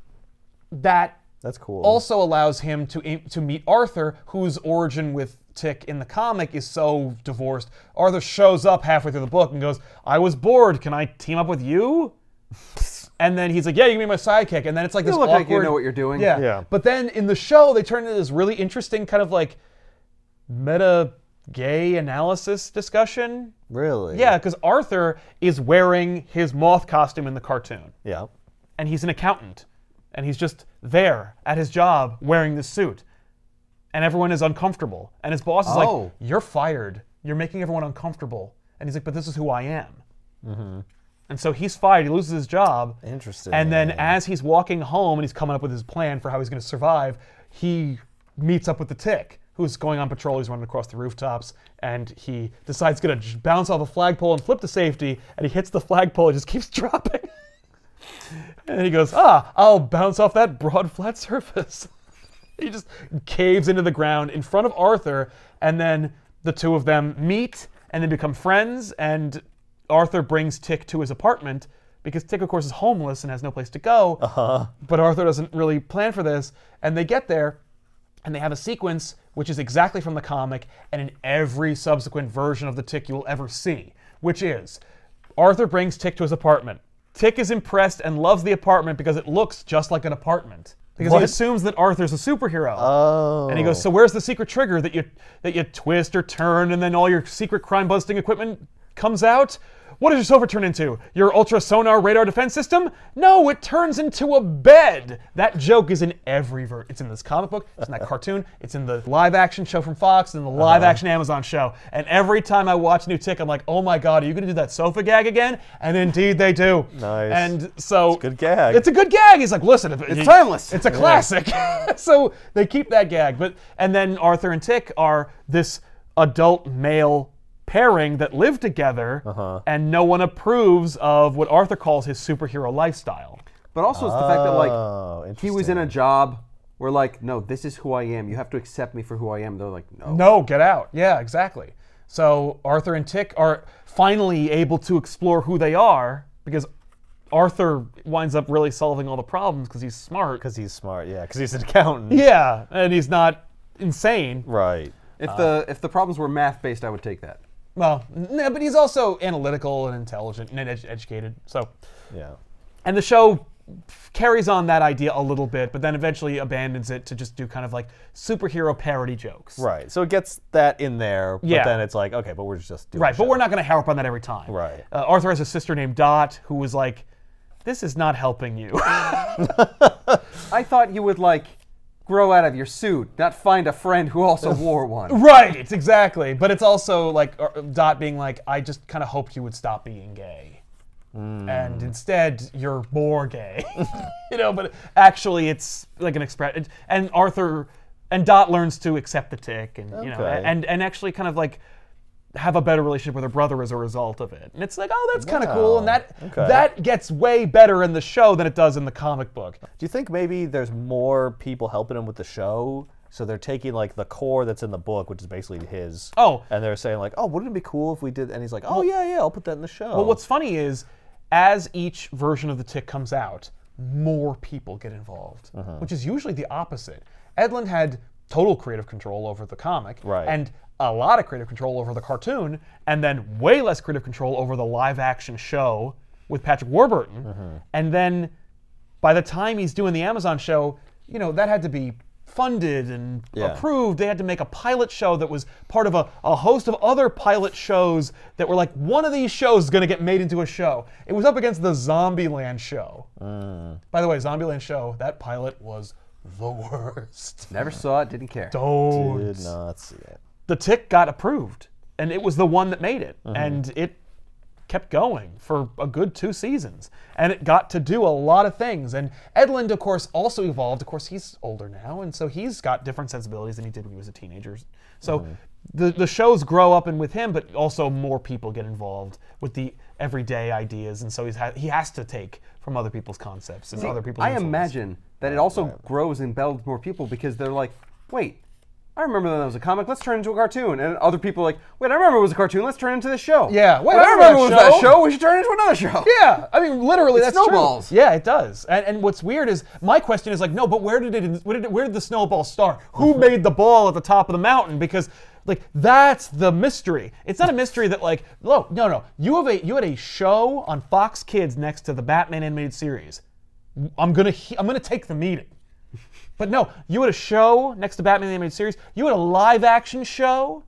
that's cool. also allows him to meet Arthur, whose origin with Tick in the comic is so divorced. Arthur shows up halfway through the book and goes, I was bored, can I team up with you? And then he's like, yeah, you can be my sidekick. And then it's like You this look awkward... like you know what you're doing. Yeah. But then in the show, they turn into this really interesting kind of like meta-gay analysis discussion. Really? Yeah, because Arthur is wearing his moth costume in the cartoon. Yeah. And he's an accountant. And he's just there at his job wearing this suit. And everyone is uncomfortable. And his boss is like, you're fired. You're making everyone uncomfortable. And he's like, but this is who I am. And so he's fired. He loses his job. Interesting. And then as he's walking home and he's coming up with his plan for how he's going to survive, he meets up with the Tick, who's going on patrol. He's running across the rooftops. And he decides he's going to bounce off a flagpole and flip to safety. And he hits the flagpole. It just keeps dropping. And he goes, I'll bounce off that broad, flat surface. He just caves into the ground in front of Arthur, and then the two of them meet and then become friends, and Arthur brings Tick to his apartment because Tick, of course, is homeless and has no place to go. But Arthur doesn't really plan for this, and they get there, and they have a sequence which is exactly from the comic and in every subsequent version of the Tick you will ever see, which is Arthur brings Tick to his apartment. Tick is impressed and loves the apartment because it looks just like an apartment. Because he assumes that Arthur's a superhero. And he goes, so where's the secret trigger that you twist or turn and then all your secret crime busting equipment comes out? What does your sofa turn into? Your ultra sonar radar defense system? No, it turns into a bed. That joke is in every verse. It's in this comic book, it's in that cartoon, it's in the live action show from Fox, and the live action Amazon show. And every time I watch New Tick, I'm like, oh my God, are you gonna do that sofa gag again? And indeed they do. Nice. And so It's a good gag. It's a good gag. He's like, listen, It's timeless. It's a classic. So they keep that gag. And then Arthur and Tick are this adult male pairing that live together, and no one approves of what Arthur calls his superhero lifestyle. But also it's the fact that like he was in a interesting. job where like, no, this is who I am. You have to accept me for who I am. They're like, no. No, get out. Yeah, exactly. So Arthur and Tick are finally able to explore who they are because Arthur winds up really solving all the problems because he's smart. Because he's smart, yeah. Because he's an accountant. Yeah, and he's not insane. Right. If the problems were math based, I would take that. Well, no, but he's also analytical and intelligent and educated. So, Yeah. and the show carries on that idea a little bit, but then eventually abandons it to just do kind of like superhero parody jokes. Right. So it gets that in there, but Yeah. then it's like, okay, but we're just doing Right, the but show. we're not going to harp on that every time. Right. Arthur has a sister named Dot who was like, this is not helping you. I thought you would like grow out of your suit, not find a friend who also wore one. Right, exactly. But it's also like Dot being like, I just kind of hoped you would stop being gay. And instead, you're more gay. But actually it's like an express. And Arthur and Dot learns to accept the Tick and, Okay. and actually kind of like have a better relationship with her brother as a result of it. And it's like, oh, that's kind of cool. And that gets way better in the show than it does in the comic book. Do you think maybe there's more people helping him with the show? So they're taking like the core that's in the book, which is basically his. Oh. And they're saying like, oh, wouldn't it be cool if we did? And he's like, oh, yeah, I'll put that in the show. Well, what's funny is, as each version of the Tick comes out, more people get involved, which is usually the opposite. Edlund had total creative control over the comic, Right. and a lot of creative control over the cartoon, and then way less creative control over the live-action show with Patrick Warburton. And then by the time he's doing the Amazon show, you know, that had to be funded and approved. They had to make a pilot show that was part of a host of other pilot shows that were like, one of these shows is going to get made into a show. It was up against the Zombieland show. By the way, Zombieland show, that pilot was the worst. Never saw it, didn't care. Don't. Did not see it. The Tick got approved, and it was the one that made it. And it kept going for a good 2 seasons. And it got to do a lot of things. And Edlund, of course, also evolved. Of course, he's older now, and so he's got different sensibilities than he did when he was a teenager. So the shows grow up and with him, but also more people get involved with the everyday ideas. And so he has to take from other people's concepts and other people's influence. Imagine that it also grows and builds more people because they're like, wait, I remember that was a comic, let's turn it into a cartoon. And other people are like, wait, I remember it was a cartoon, let's turn it into this show. Yeah, wait, I remember it was that show, we should turn it into another show. Yeah, I mean, literally, that's snowballs. true. Yeah, it does. And what's weird is, my question is like, no, but where did the snowball start? Who made the ball at the top of the mountain? Because, like, that's the mystery. It's not a mystery that, like, no. You had a show on Fox Kids next to the Batman animated series. I'm gonna take the meeting. But no, you had a show next to Batman the Animated Series. You had a live-action show.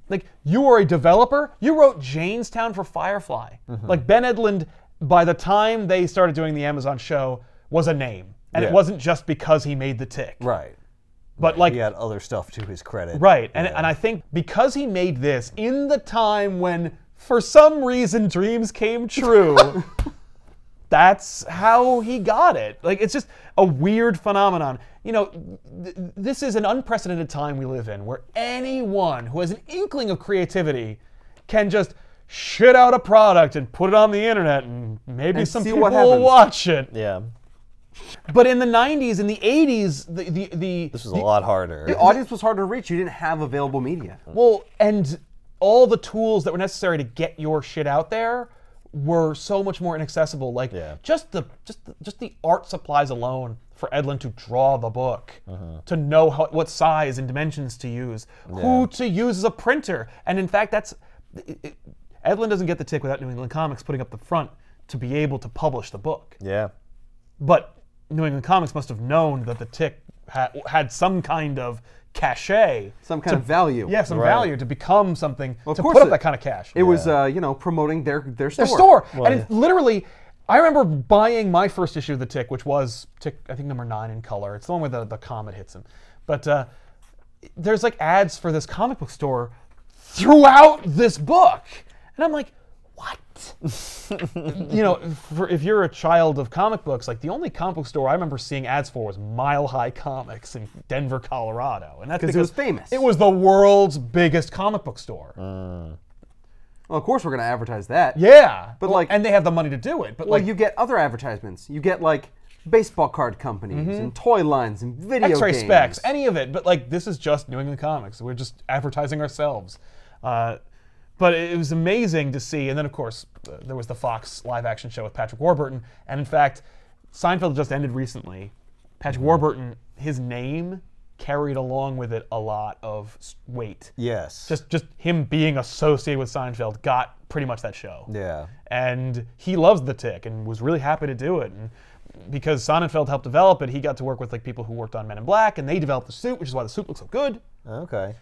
Like, you were a developer. You wrote Janestown for Firefly. Like, Ben Edlund, by the time they started doing the Amazon show, was a name. And it wasn't just because he made the Tick. Right. But like, he had other stuff to his credit. Right. And I think because he made this in the time when, for some reason, dreams came true, that's how he got it. Like, it's just a weird phenomenon. You know, this is an unprecedented time we live in where anyone who has an inkling of creativity can just shit out a product and put it on the internet, and maybe some people will watch it. Yeah. But in the 90s and the 80s, this was a lot harder. The audience was harder to reach. You didn't have available media. Well, and all the tools that were necessary to get your shit out there were so much more inaccessible. Like, just the art supplies alone for Edlund to draw the book, to know what size and dimensions to use, who to use as a printer. And in fact, Edlund doesn't get the Tick without New England Comics putting up the front to be able to publish the book. Yeah. But New England Comics must have known that the Tick had some kind of cachet. Some kind of value. Yeah, some value to become something, well, to put up that kind of cash. It was, promoting their store. Their store. Well, and literally, I remember buying my first issue of the Tick, which was Tick, I think, number 9 in color. It's the one where the comet hits him. But there's like ads for this comic book store throughout this book. And I'm like, what? You know, if you're a child of comic books, like, the only comic book store I remember seeing ads for was Mile High Comics in Denver, Colorado. And that's because it was famous. It was the world's biggest comic book store. Well, of course we're going to advertise that. Yeah. But like, and they have the money to do it. But well, like, you get other advertisements. You get like baseball card companies and toy lines and video X-ray games. specs, any of it. But like, this is just New England Comics. We're just advertising ourselves. But it was amazing to see. And then, of course, there was the Fox live-action show with Patrick Warburton. And in fact, Seinfeld just ended recently. Patrick Warburton, his name carried along with it a lot of weight. Yes. Just him being associated with Seinfeld got pretty much that show. Yeah. And he loves the Tick and was really happy to do it. And because Sonnenfeld helped develop it, he got to work with like people who worked on Men in Black, and they developed the suit, which is why the suit looks so good. Okay.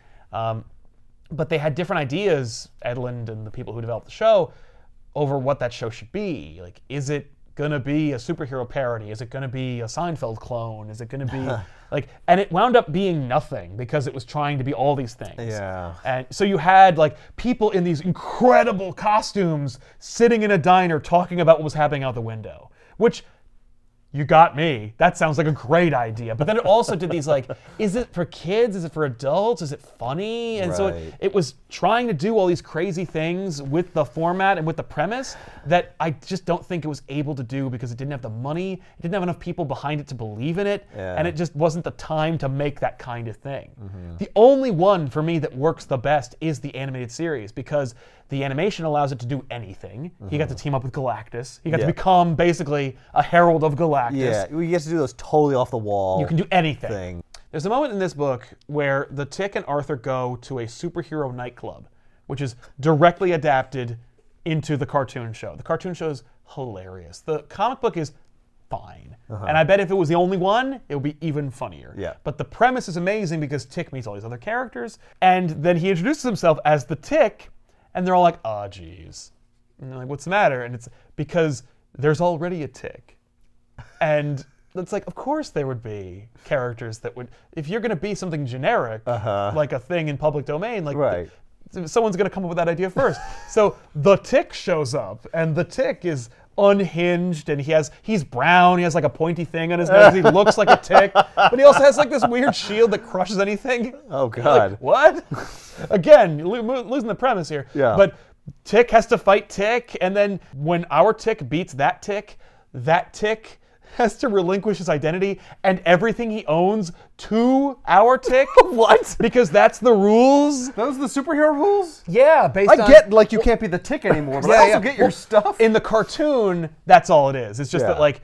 But they had different ideas, Edlund and the people who developed the show, over what that show should be. Like, is it going to be a superhero parody? Is it going to be a Seinfeld clone? Is it going to be like, and it wound up being nothing because it was trying to be all these things. Yeah. And so you had like people in these incredible costumes sitting in a diner talking about what was happening out the window, which, you got me. That sounds like a great idea. But then it also did these like, is it for kids? Is it for adults? Is it funny? And so it was trying to do all these crazy things with the format and with the premise that I just don't think it was able to do because it didn't have the money. It didn't have enough people behind it to believe in it. Yeah. And it just wasn't the time to make that kind of thing. The only one for me that works the best is the animated series because the animation allows it to do anything. He got to team up with Galactus. He got to become basically a herald of Galactus. Yeah, you get to do those totally off the wall. You can do anything. Thing. There's a moment in this book where the Tick and Arthur go to a superhero nightclub, which is directly adapted into the cartoon show. The cartoon show is hilarious. The comic book is fine. And I bet if it was the only one, it would be even funnier. Yeah. But the premise is amazing because Tick meets all these other characters, and then he introduces himself as the Tick, and they're all like, "Oh, geez," and they're like, "What's the matter?" And it's because there's already a Tick, and it's like, of course there would be characters that would, if you're going to be something generic, like a thing in public domain, like. Right. Someone's going to come up with that idea first. So the Tick shows up, and the Tick is unhinged, and he's brown, he has like a pointy thing on his nose, he looks like a Tick, but he also has like this weird shield that crushes anything. Oh, God. Like, what? Again, you're losing the premise here. Yeah. But Tick has to fight Tick, and then when our Tick beats that Tick has to relinquish his identity and everything he owns to our Tick. What? Because that's the rules. Those are the superhero rules? Yeah, based on... I get, like, you can't be the Tick anymore, but I also get your stuff. In the cartoon, that's all it is. It's just Yeah. that, like,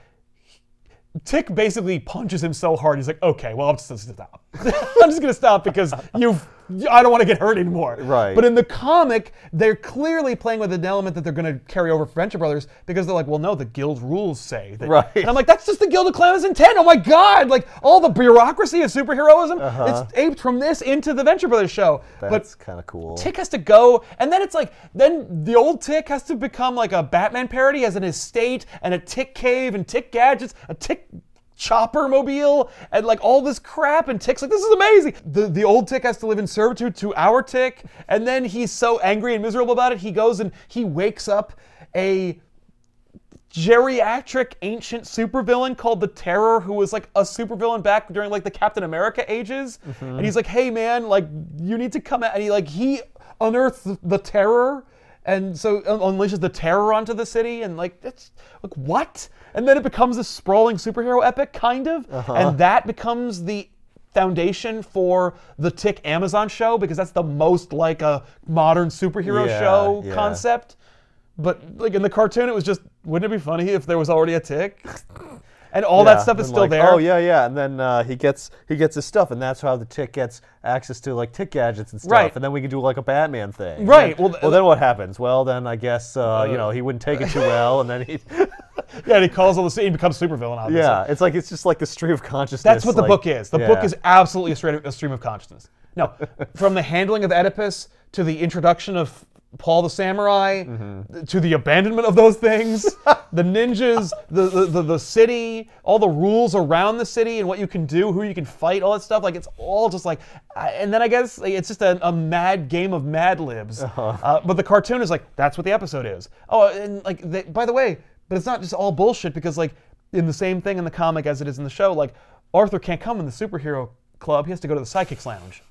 Tick basically punches him so hard, he's like, okay, well, I'm just going to stop. I'm just going to stop because I don't want to get hurt anymore. Right. But in the comic, they're clearly playing with an element that they're going to carry over for Venture Brothers because they're like, well, no, the guild rules say that. Right. And I'm like, that's just the Guild of Clowns intent. Oh my God. Like, all the bureaucracy of superheroism, it's aped from this into the Venture Brothers show. That's kind of cool. Tick has to go, and then it's like, then the old Tick has to become like a Batman parody, has an estate and a Tick cave and Tick gadgets, a Tick chopper mobile, and like all this crap, and Tick's like, this is amazing. The old Tick has to live in servitude to our Tick, and then he's so angry and miserable about it, he goes and he wakes up a geriatric ancient supervillain called the Terror, who was like a supervillain back during like the Captain America ages. And he's like, hey man, like you need to come out, and he unearths the Terror, and so unleashes the Terror onto the city, and like, it's like, what? And then it becomes a sprawling superhero epic, kind of, and that becomes the foundation for the Tick Amazon show, because that's the most like a modern superhero show concept. But like in the cartoon, it was just, wouldn't it be funny if there was already a Tick? And all that stuff is still like, there. Oh yeah, and then he gets his stuff, and that's how the Tick gets access to like Tick gadgets and stuff. Right. And then we can do like a Batman thing. Right. Well, then what happens? Well, then I guess he wouldn't take it too well, and then he. Yeah, and he calls all the scene, becomes supervillain, obviously. Yeah, it's just like the stream of consciousness. That's what the like, book is. The book is absolutely a stream of consciousness. No, from the handling of Oedipus to the introduction of Paul the Samurai, to the abandonment of those things, the ninjas, the city, all the rules around the city and what you can do, who you can fight, all that stuff. Like, it's all just like, and then I guess like, it's just a mad game of Mad Libs. But the cartoon is like, that's what the episode is. Oh, and like, by the way, but it's not just all bullshit, because like in the same thing in the comic as it is in the show, like Arthur can't come in the superhero club. He has to go to the Psychics Lounge.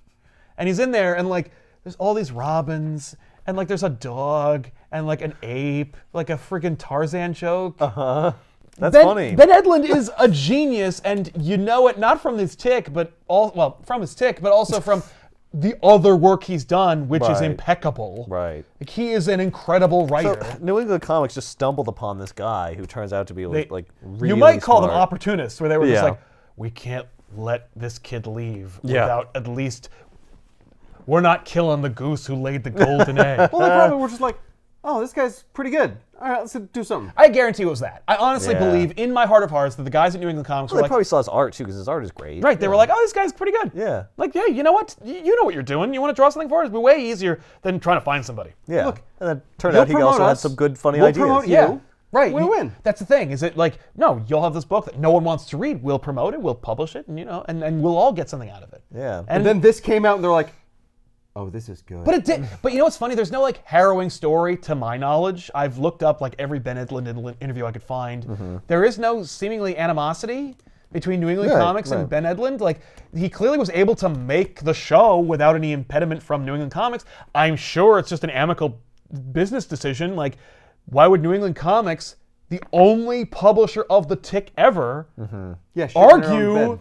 And he's in there, and like there's all these robins, and like there's a dog, and like an ape, like a friggin' Tarzan joke. That's funny. Ben Edlund is a genius, and you know it not from his Tick, but from his Tick, but also from the other work he's done, which is impeccable. Right. Like, he is an incredible writer. So New England Comics just stumbled upon this guy who turns out to be like really you might call them smart. opportunists, where they were just like, we can't let this kid leave without at least, we're not killing the goose who laid the golden egg. Well, they probably were just like, oh, this guy's pretty good. All right, let's do something. I guarantee it was that. I honestly believe in my heart of hearts that the guys at New England Comics were They like, probably saw his art too, because his art is great. right, they were like, oh, this guy's pretty good. Yeah. Like, yeah, you know what? You know what you're doing. You want to draw something for us? It'd be way easier than trying to find somebody. Yeah. Look, and then turned out he also had some good, funny ideas. Promote Yeah. you. Right. Win-win. That's the thing. Is it like, no, you'll have this book that no one wants to read. We'll promote it. We'll publish it, and and we'll all get something out of it. Yeah. And then this came out, and they're like, oh, this is good. But it did. But you know what's funny? There's no like harrowing story to my knowledge. I've looked up like every Ben Edlund interview I could find. There is no seemingly animosity between New England Comics and Ben Edlund. Like, he clearly was able to make the show without any impediment from New England Comics. I'm sure it's just an amicable business decision. Like, why would New England Comics, the only publisher of the Tick ever, argue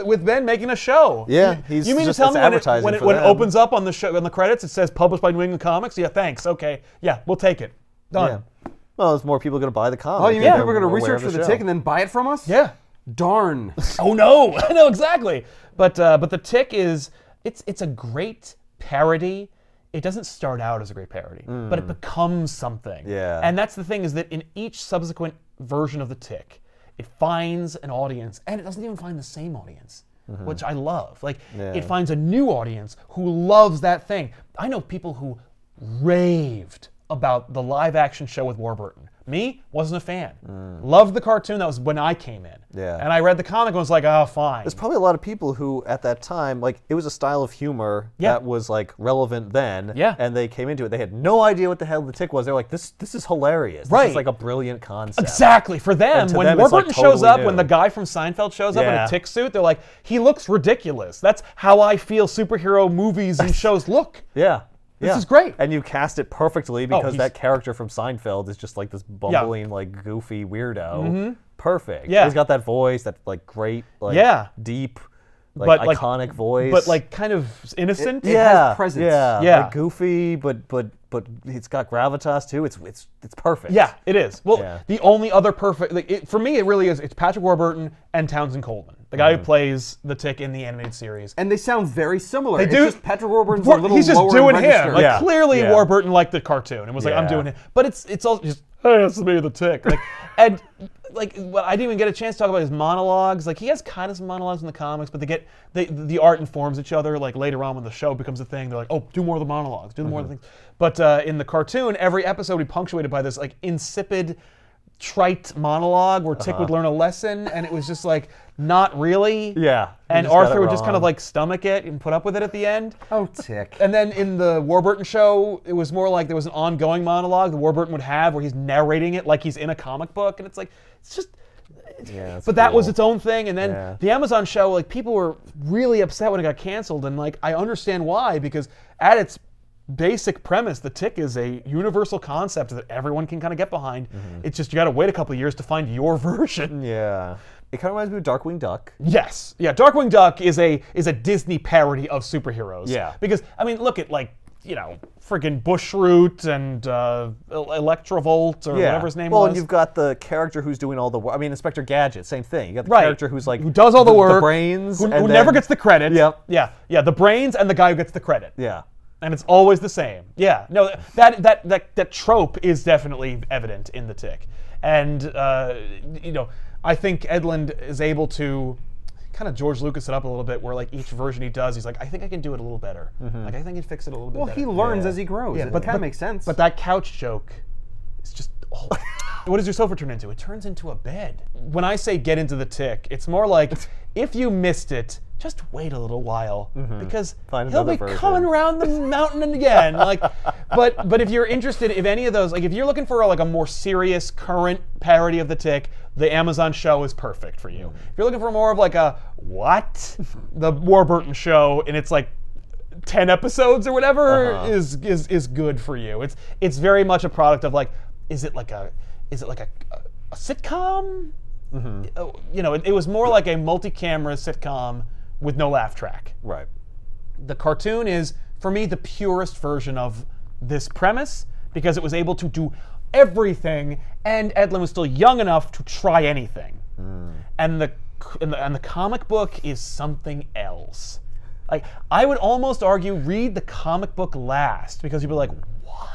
with Ben making a show? Yeah, you mean just, to tell me advertising when it opens up on the show, on the credits, it says published by New England Comics? Yeah, thanks. Okay, yeah, we'll take it. Done. Yeah. Well, there's more people going to buy the comic. Oh, you mean people are going to research for the Tick and then buy it from us? Yeah. Darn. Oh no, no, exactly. But the Tick is it's a great parody. It doesn't start out as a great parody, but it becomes something. Yeah. And that's the thing, is that in each subsequent version of the Tick, it finds an audience, and it doesn't even find the same audience, which I love. Like, it finds a new audience who loves that thing. I know people who raved about the live-action show with Warburton. Me, wasn't a fan. Loved the cartoon. That was when I came in. Yeah. And I read the comic and was like, oh, fine. There's probably a lot of people who, at that time, like, it was a style of humor that was, like, relevant then. Yeah. And they came into it. They had no idea what the hell the Tick was. They're like, this is hilarious. Right. This is, like, a brilliant concept. Exactly. For them, to when them, it's, Warburton like, shows totally up, new. when the guy from Seinfeld shows up in Yeah. a Tick suit, they're like, he looks ridiculous. That's how I feel superhero movies and shows look. Yeah. This is great. And you cast it perfectly because he's- that character from Seinfeld is just like this bumbling, like goofy weirdo. Perfect. Yeah. He's got that voice, that like great, like deep, like But, like, iconic voice. But like kind of innocent. It has presence. Yeah. Yeah. Like goofy, but it's got gravitas too. It's perfect. Yeah, it is. Well, Yeah. the only other perfect, like, for me, it really is. It's Patrick Warburton and Townsend Coleman, the guy who plays the Tick in the animated series. And they sound very similar. They It's do. just Patrick Warburton's a little He's just lower doing in register. him. Like, Yeah. clearly, Yeah. Warburton liked the cartoon and was like, I'm Yeah. doing it. But it's all just, hey, it's me, the Tick. Like, and like, well, I didn't even get a chance to talk about his monologues. Like, he has kind of some monologues in the comics, but the art informs each other. Like, later on when the show becomes a thing, they're like, oh, do more of the monologues, do more of the things. But in the cartoon, every episode would be punctuated by this like insipid, trite monologue where Tick would learn a lesson, and it was just like, not really. Yeah. And Arthur would just kind of like stomach it and put up with it at the end. Oh, Tick. And then in the Warburton show, it was more like there was an ongoing monologue that Warburton would have where he's narrating it like he's in a comic book, and it's like, it's just. Yeah, But that was its own thing, and then Yeah. the Amazon show, like, people were really upset when it got canceled, and like I understand why, because at its basic premise, the Tick is a universal concept that everyone can kind of get behind. It's just you got to wait a couple of years to find your version. Yeah. It kind of reminds me of Darkwing Duck. Yes, yeah. Darkwing Duck is a Disney parody of superheroes. Yeah. Because I mean, look at like, you know, friggin' Bushroot and Electrovolt or whatever his name well, was. and you've got the character who's doing all the work. I mean, Inspector Gadget, same thing. You got the Right. character who's like who does all the work, the brains, who and never then- gets the credit. Yep. Yeah, the brains and the guy who gets the credit. Yeah. And it's always the same. Yeah, no, that trope is definitely evident in the Tick, and you know, I think Edlund is able to kind of George Lucas it up a little bit, where like each version he does, he's like, I think I can do it a little better. Like I think I can fix it a little bit Well, better. he learns as he grows. Yeah, It but kind of makes sense. But that couch joke is just. Oh. What does your sofa turn into? It turns into a bed. When I say get into the Tick, it's more like if you missed it, just wait a little while because Find he'll be another version. coming around the mountain again. Like, but if you're interested, if any of those, like if you're looking for like a more serious current parody of the Tick, the Amazon show is perfect for you. If you're looking for more of like a what, the Warburton show, and it's like 10 episodes or whatever is good for you. It's very much a product of like, is it like a sitcom? You know, it was more like a multi-camera sitcom with no laugh track. Right. The cartoon is, for me, the purest version of this premise because it was able to do everything, and Edlund was still young enough to try anything. And the comic book is something else. Like, I would almost argue read the comic book last because you'd be like, what?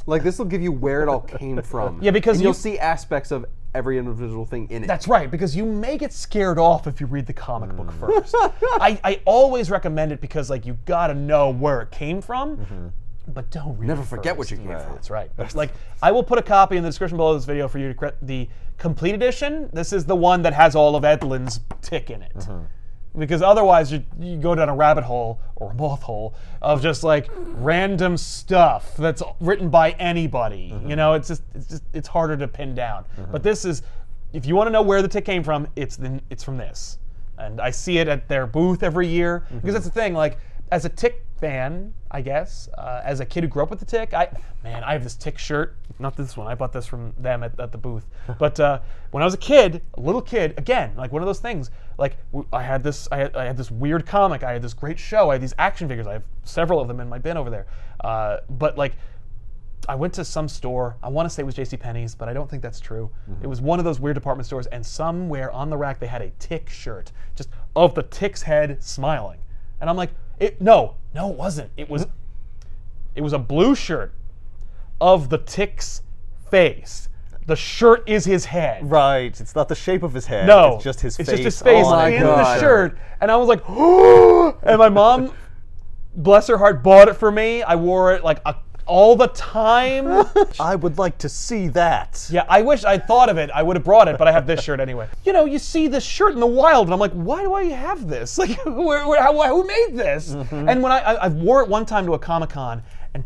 like this will give you where it all came from. Yeah, because and you'll you- see aspects of every individual thing in it. That's right, because you may get scared off if you read the comic book first. I always recommend it because like you gotta know where it came from, but don't read Never it forget first. what you came from. That's right. Like I will put a copy in the description below this video for you to the complete edition. This is the one that has all of Edlund's Tick in it. Because otherwise you go down a rabbit hole or a moth hole of just like random stuff that's written by anybody. You know, it's harder to pin down. But this is, if you want to know where the Tick came from, it's from this. And I see it at their booth every year because that's the thing. Like as a Tick fan, I guess, as a kid who grew up with the Tick, I have this Tick shirt. Not this one. I bought this from them at the booth. But when I was a little kid, again, like one of those things. Like I had this weird comic. I had this great show. I had these action figures. I have several of them in my bin over there. But like, I went to some store. I want to say it was JCPenney's, but I don't think that's true. It was one of those weird department stores, and somewhere on the rack they had a Tick shirt, just of the Tick's head smiling. And I'm like, no, it wasn't. It was a blue shirt of the Tick's face. the shirt is his head. Right. It's not the shape of his head. No, It's just his face. It's just his face on in it. the shirt, and I was like, and my mom, bless her heart, bought it for me. I wore it like all the time. I would like to see that. Yeah, I wish I'd thought of it. I would have brought it, but I have this shirt anyway. You know, you see this shirt in the wild, and I'm like, why do I have this? Like, who made this? And when I wore it one time to a Comic-Con, and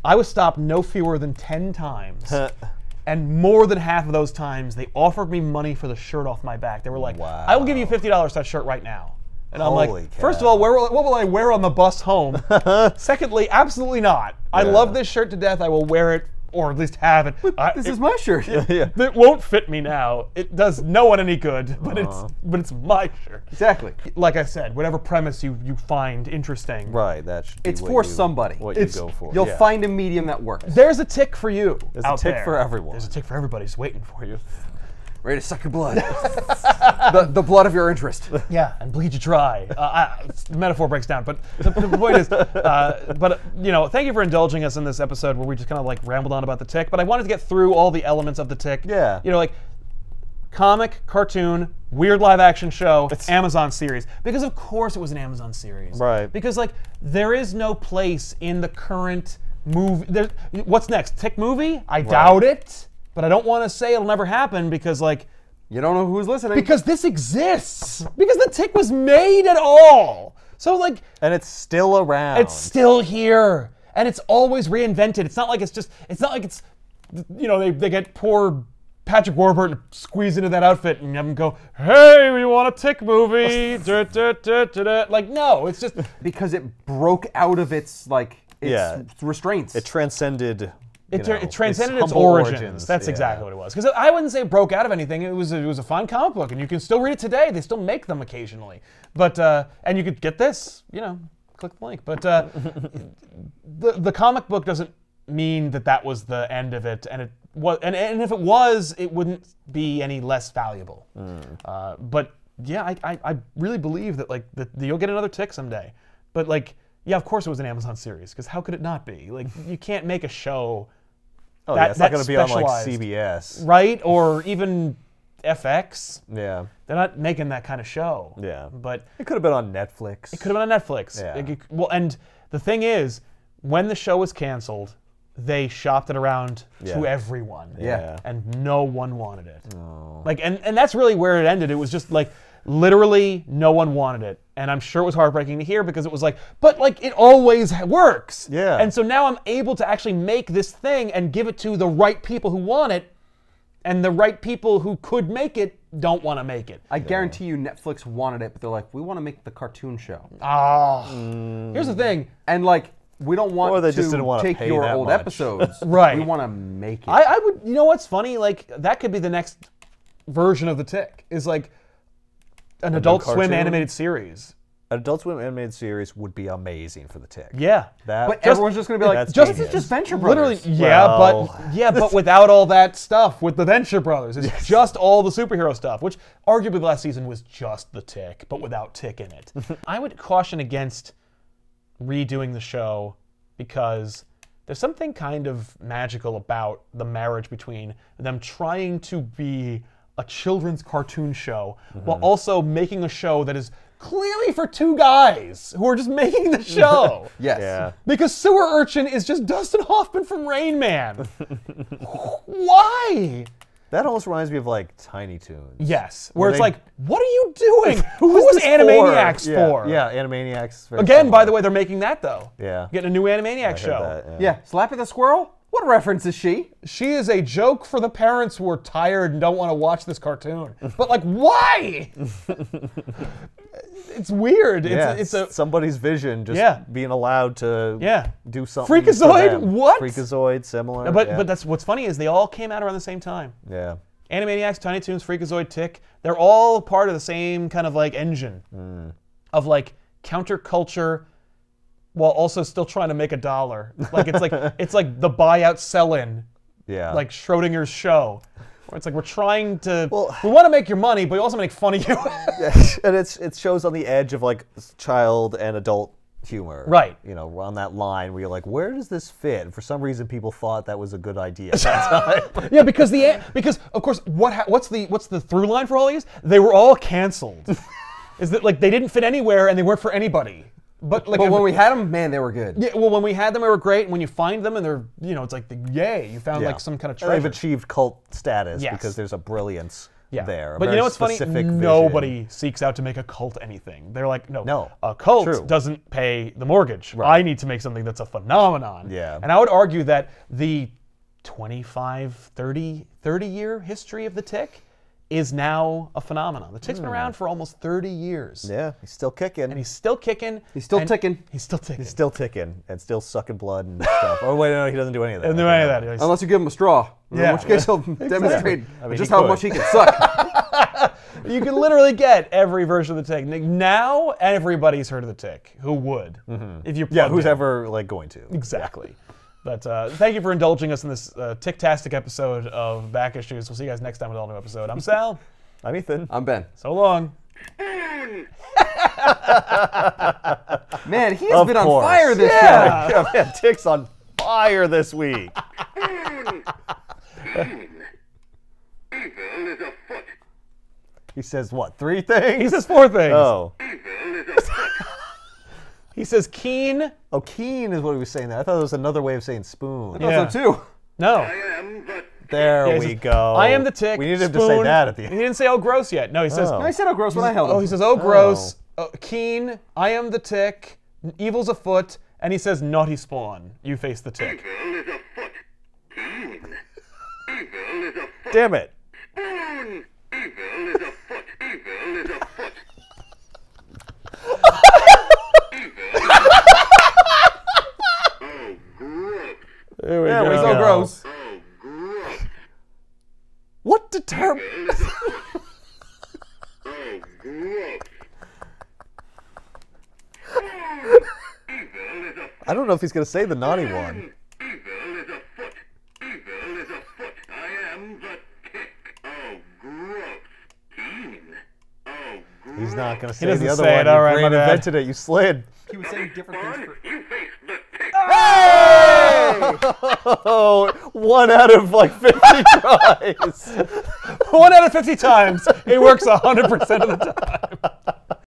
I was stopped no fewer than 10 times. And more than half of those times, they offered me money for the shirt off my back. They were like, Wow. I will give you $50 for that shirt right now. And I'm Holy like, cow. first of all, what will I wear on the bus home? Secondly, absolutely not. I love this shirt to death. I will wear it, or at least have it. This is my shirt. It won't fit me now. It does no one any good, but it's my shirt. Exactly. Like I said, whatever premise you find interesting. Right. That should be It's what for you- somebody. What you go for. You'll Yeah. find a medium that works. There's a tick for you. There's a out tick there. for everyone. There's a tick for everybody. Just waiting for you. Ready to suck your blood. the blood of your interest. Yeah, and bleed you dry. The metaphor breaks down, but the point is, you know, thank you for indulging us in this episode where we just kind of like rambled on about the tick. But I wanted to get through all the elements of the tick. Yeah. You know, like comic, cartoon, weird live action show, Amazon series. Because of course it was an Amazon series. Right. Because like there is no place in the current movie. What's next? Tick movie? I doubt it. But I don't want to say it'll never happen because like. You don't know who's listening. Because this exists. Because the tick was made at all. So like. And it's still around. It's still here. And it's always reinvented. It's not like it's just, it's not like it's, you know, they get poor Patrick Warburton to squeeze into that outfit and have him go, hey, we want a tick movie. Like, no, it's just. because it broke out of its restraints. It transcended. It transcended its humble origins. That's exactly what it was. Because I wouldn't say it broke out of anything. It was a fine comic book, and you can still read it today. They still make them occasionally. But and you could get this, you know, click the link. But the comic book doesn't mean that was the end of it, and it was, and if it was, it wouldn't be any less valuable. But yeah, I really believe that like that you'll get another tick someday. But like, yeah, of course it was an Amazon series, because how could it not be? Like, you can't make a show. Oh, yeah, it's not going to be on like CBS. Right? Or even FX. Yeah. They're not making that kind of show. Yeah. But it could have been on Netflix. it could have been on Netflix. Yeah. Well, and the thing is, when the show was canceled, they shopped it around to everyone. Yeah. And no one wanted it. Like, and that's really where it ended. It was just like, literally no one wanted it. And I'm sure it was heartbreaking to hear because it was like, but like it always works. Yeah. And so now I'm able to actually make this thing and give it to the right people who want it, and the right people who could make it don't want to make it. I guarantee you Netflix wanted it, but they're like, we want to make the cartoon show. Here's the thing. And like, we don't want Or they to just didn't want to take pay your that old much. episodes. Right. We want to make it. I would, you know what's funny? Like, that could be the next version of the Tick, is like an Adult Swim cartoon? animated series. An Adult Swim animated series would be amazing for the Tick. Yeah. but everyone's just going to be like, that's this genius. is just Venture Literally, Brothers. but without all that stuff with the Venture Brothers. It's just all the superhero stuff, which arguably last season was just the Tick, but without Tick in it. I would caution against redoing the show because there's something kind of magical about the marriage between them trying to be a children's cartoon show while also making a show that is clearly for two guys who are just making the show. Yes. Yeah. Because Sewer Urchin is just Dustin Hoffman from Rain Man. Why? That almost reminds me of like Tiny Toons. Yes. Where it's they- like, what are you doing? Who Who's was this Animaniacs Yeah, for? Yeah, Animaniacs. very Again, by similar. the way, they're making that though. Yeah. Getting a new Animaniacs I heard show. that, Yeah. Slappy the Squirrel? What reference is she? She is a joke for the parents who are tired and don't want to watch this cartoon. But like, why? It's weird. Yeah, It's a somebody's vision just being allowed to do something. for Freakazoid? them. What? Freakazoid, similar. but that's what's funny is they all came out around the same time. yeah. Animaniacs, Tiny Toons, Freakazoid, Tick, they're all part of the same kind of like engine of like counterculture while also still trying to make a dollar. Like it's like the buyout sell-in, Yeah. like Schrodinger's show. Where it's like we're trying to Well- we want to make your money, but we also make fun of you. And it shows on the edge of like child and adult humor. Right. You know, on that line where you're like, where does this fit? And for some reason, people thought that was a good idea at that time. Yeah, because of course what's the through line for all these? They were all canceled. Is that like they didn't fit anywhere and they weren't for anybody. But like when we had them, man, they were good. Yeah, well, when we had them, they were great. And when you find them, and they're, it's like, yay, you found like some kind of treasure. They've achieved cult status Yes. because there's a brilliance there. But you know what's funny? Vision. Nobody seeks out to make a cult anything. They're like, no, a cult True. doesn't pay the mortgage. Right. I need to make something that's a phenomenon. Yeah. And I would argue that the 25, 30 year history of the Tick is now a phenomenon. The Tick's been around for almost 30 years. Yeah, he's still kicking. And he's still kicking. He's still ticking. He's still ticking. He's still ticking and still sucking blood and stuff. Oh, wait, no, he doesn't do any of that. Doesn't do any of that. He's- Unless you give him a straw. Yeah. In which case he'll demonstrate I mean, just he how could. much he can suck. You can literally get every version of the Tick. Now, everybody's heard of the Tick. Who would? If you Yeah, plugged who's in. ever like going to? Exactly. But thank you for indulging us in this Tick-tastic episode of Back Issues. We'll see you guys next time with an all-new episode. I'm Sal. I'm Ethan. I'm Ben. So long. Man, he has been on course. fire this show. Yeah, man, Tick's on fire this week. Evil is afoot. He says what? 3 things? He says 4 things. Oh. Evil is afoot. He says keen. Oh, keen is what he was saying there. I thought it was another way of saying spoon. Yeah. Also, too. No. I am but There Yeah, he we says, go. I am the Tick. We needed him to spoon. say that at the He end. didn't say, oh, gross yet. No, he says, Oh. No, he said, oh, gross when I held him. oh, he says, oh, gross. Keen. I am the Tick. Evil's afoot. And he says, naughty spawn. You face the Tick. evil is afoot. Keen. Evil is afoot. Damn it. Spoon. Evil is afoot. Evil is afoot. Oh, gross. There we There we go. So go. gross. Oh, gross. What determined? Evil is afoot. Oh, gross. Evil is afoot. I don't know if he's going to say the naughty one. Evil is afoot. Evil is afoot. I am the Tick. Oh, gross. Keen. Oh, gross. He's not going to say doesn't the other say one. it. All You right, my brain bad. invented it. You slid. He was saying different things for... You face the Tick. Oh, 1 out of like 50 tries. 1 out of 50 times, it works 100% of the time.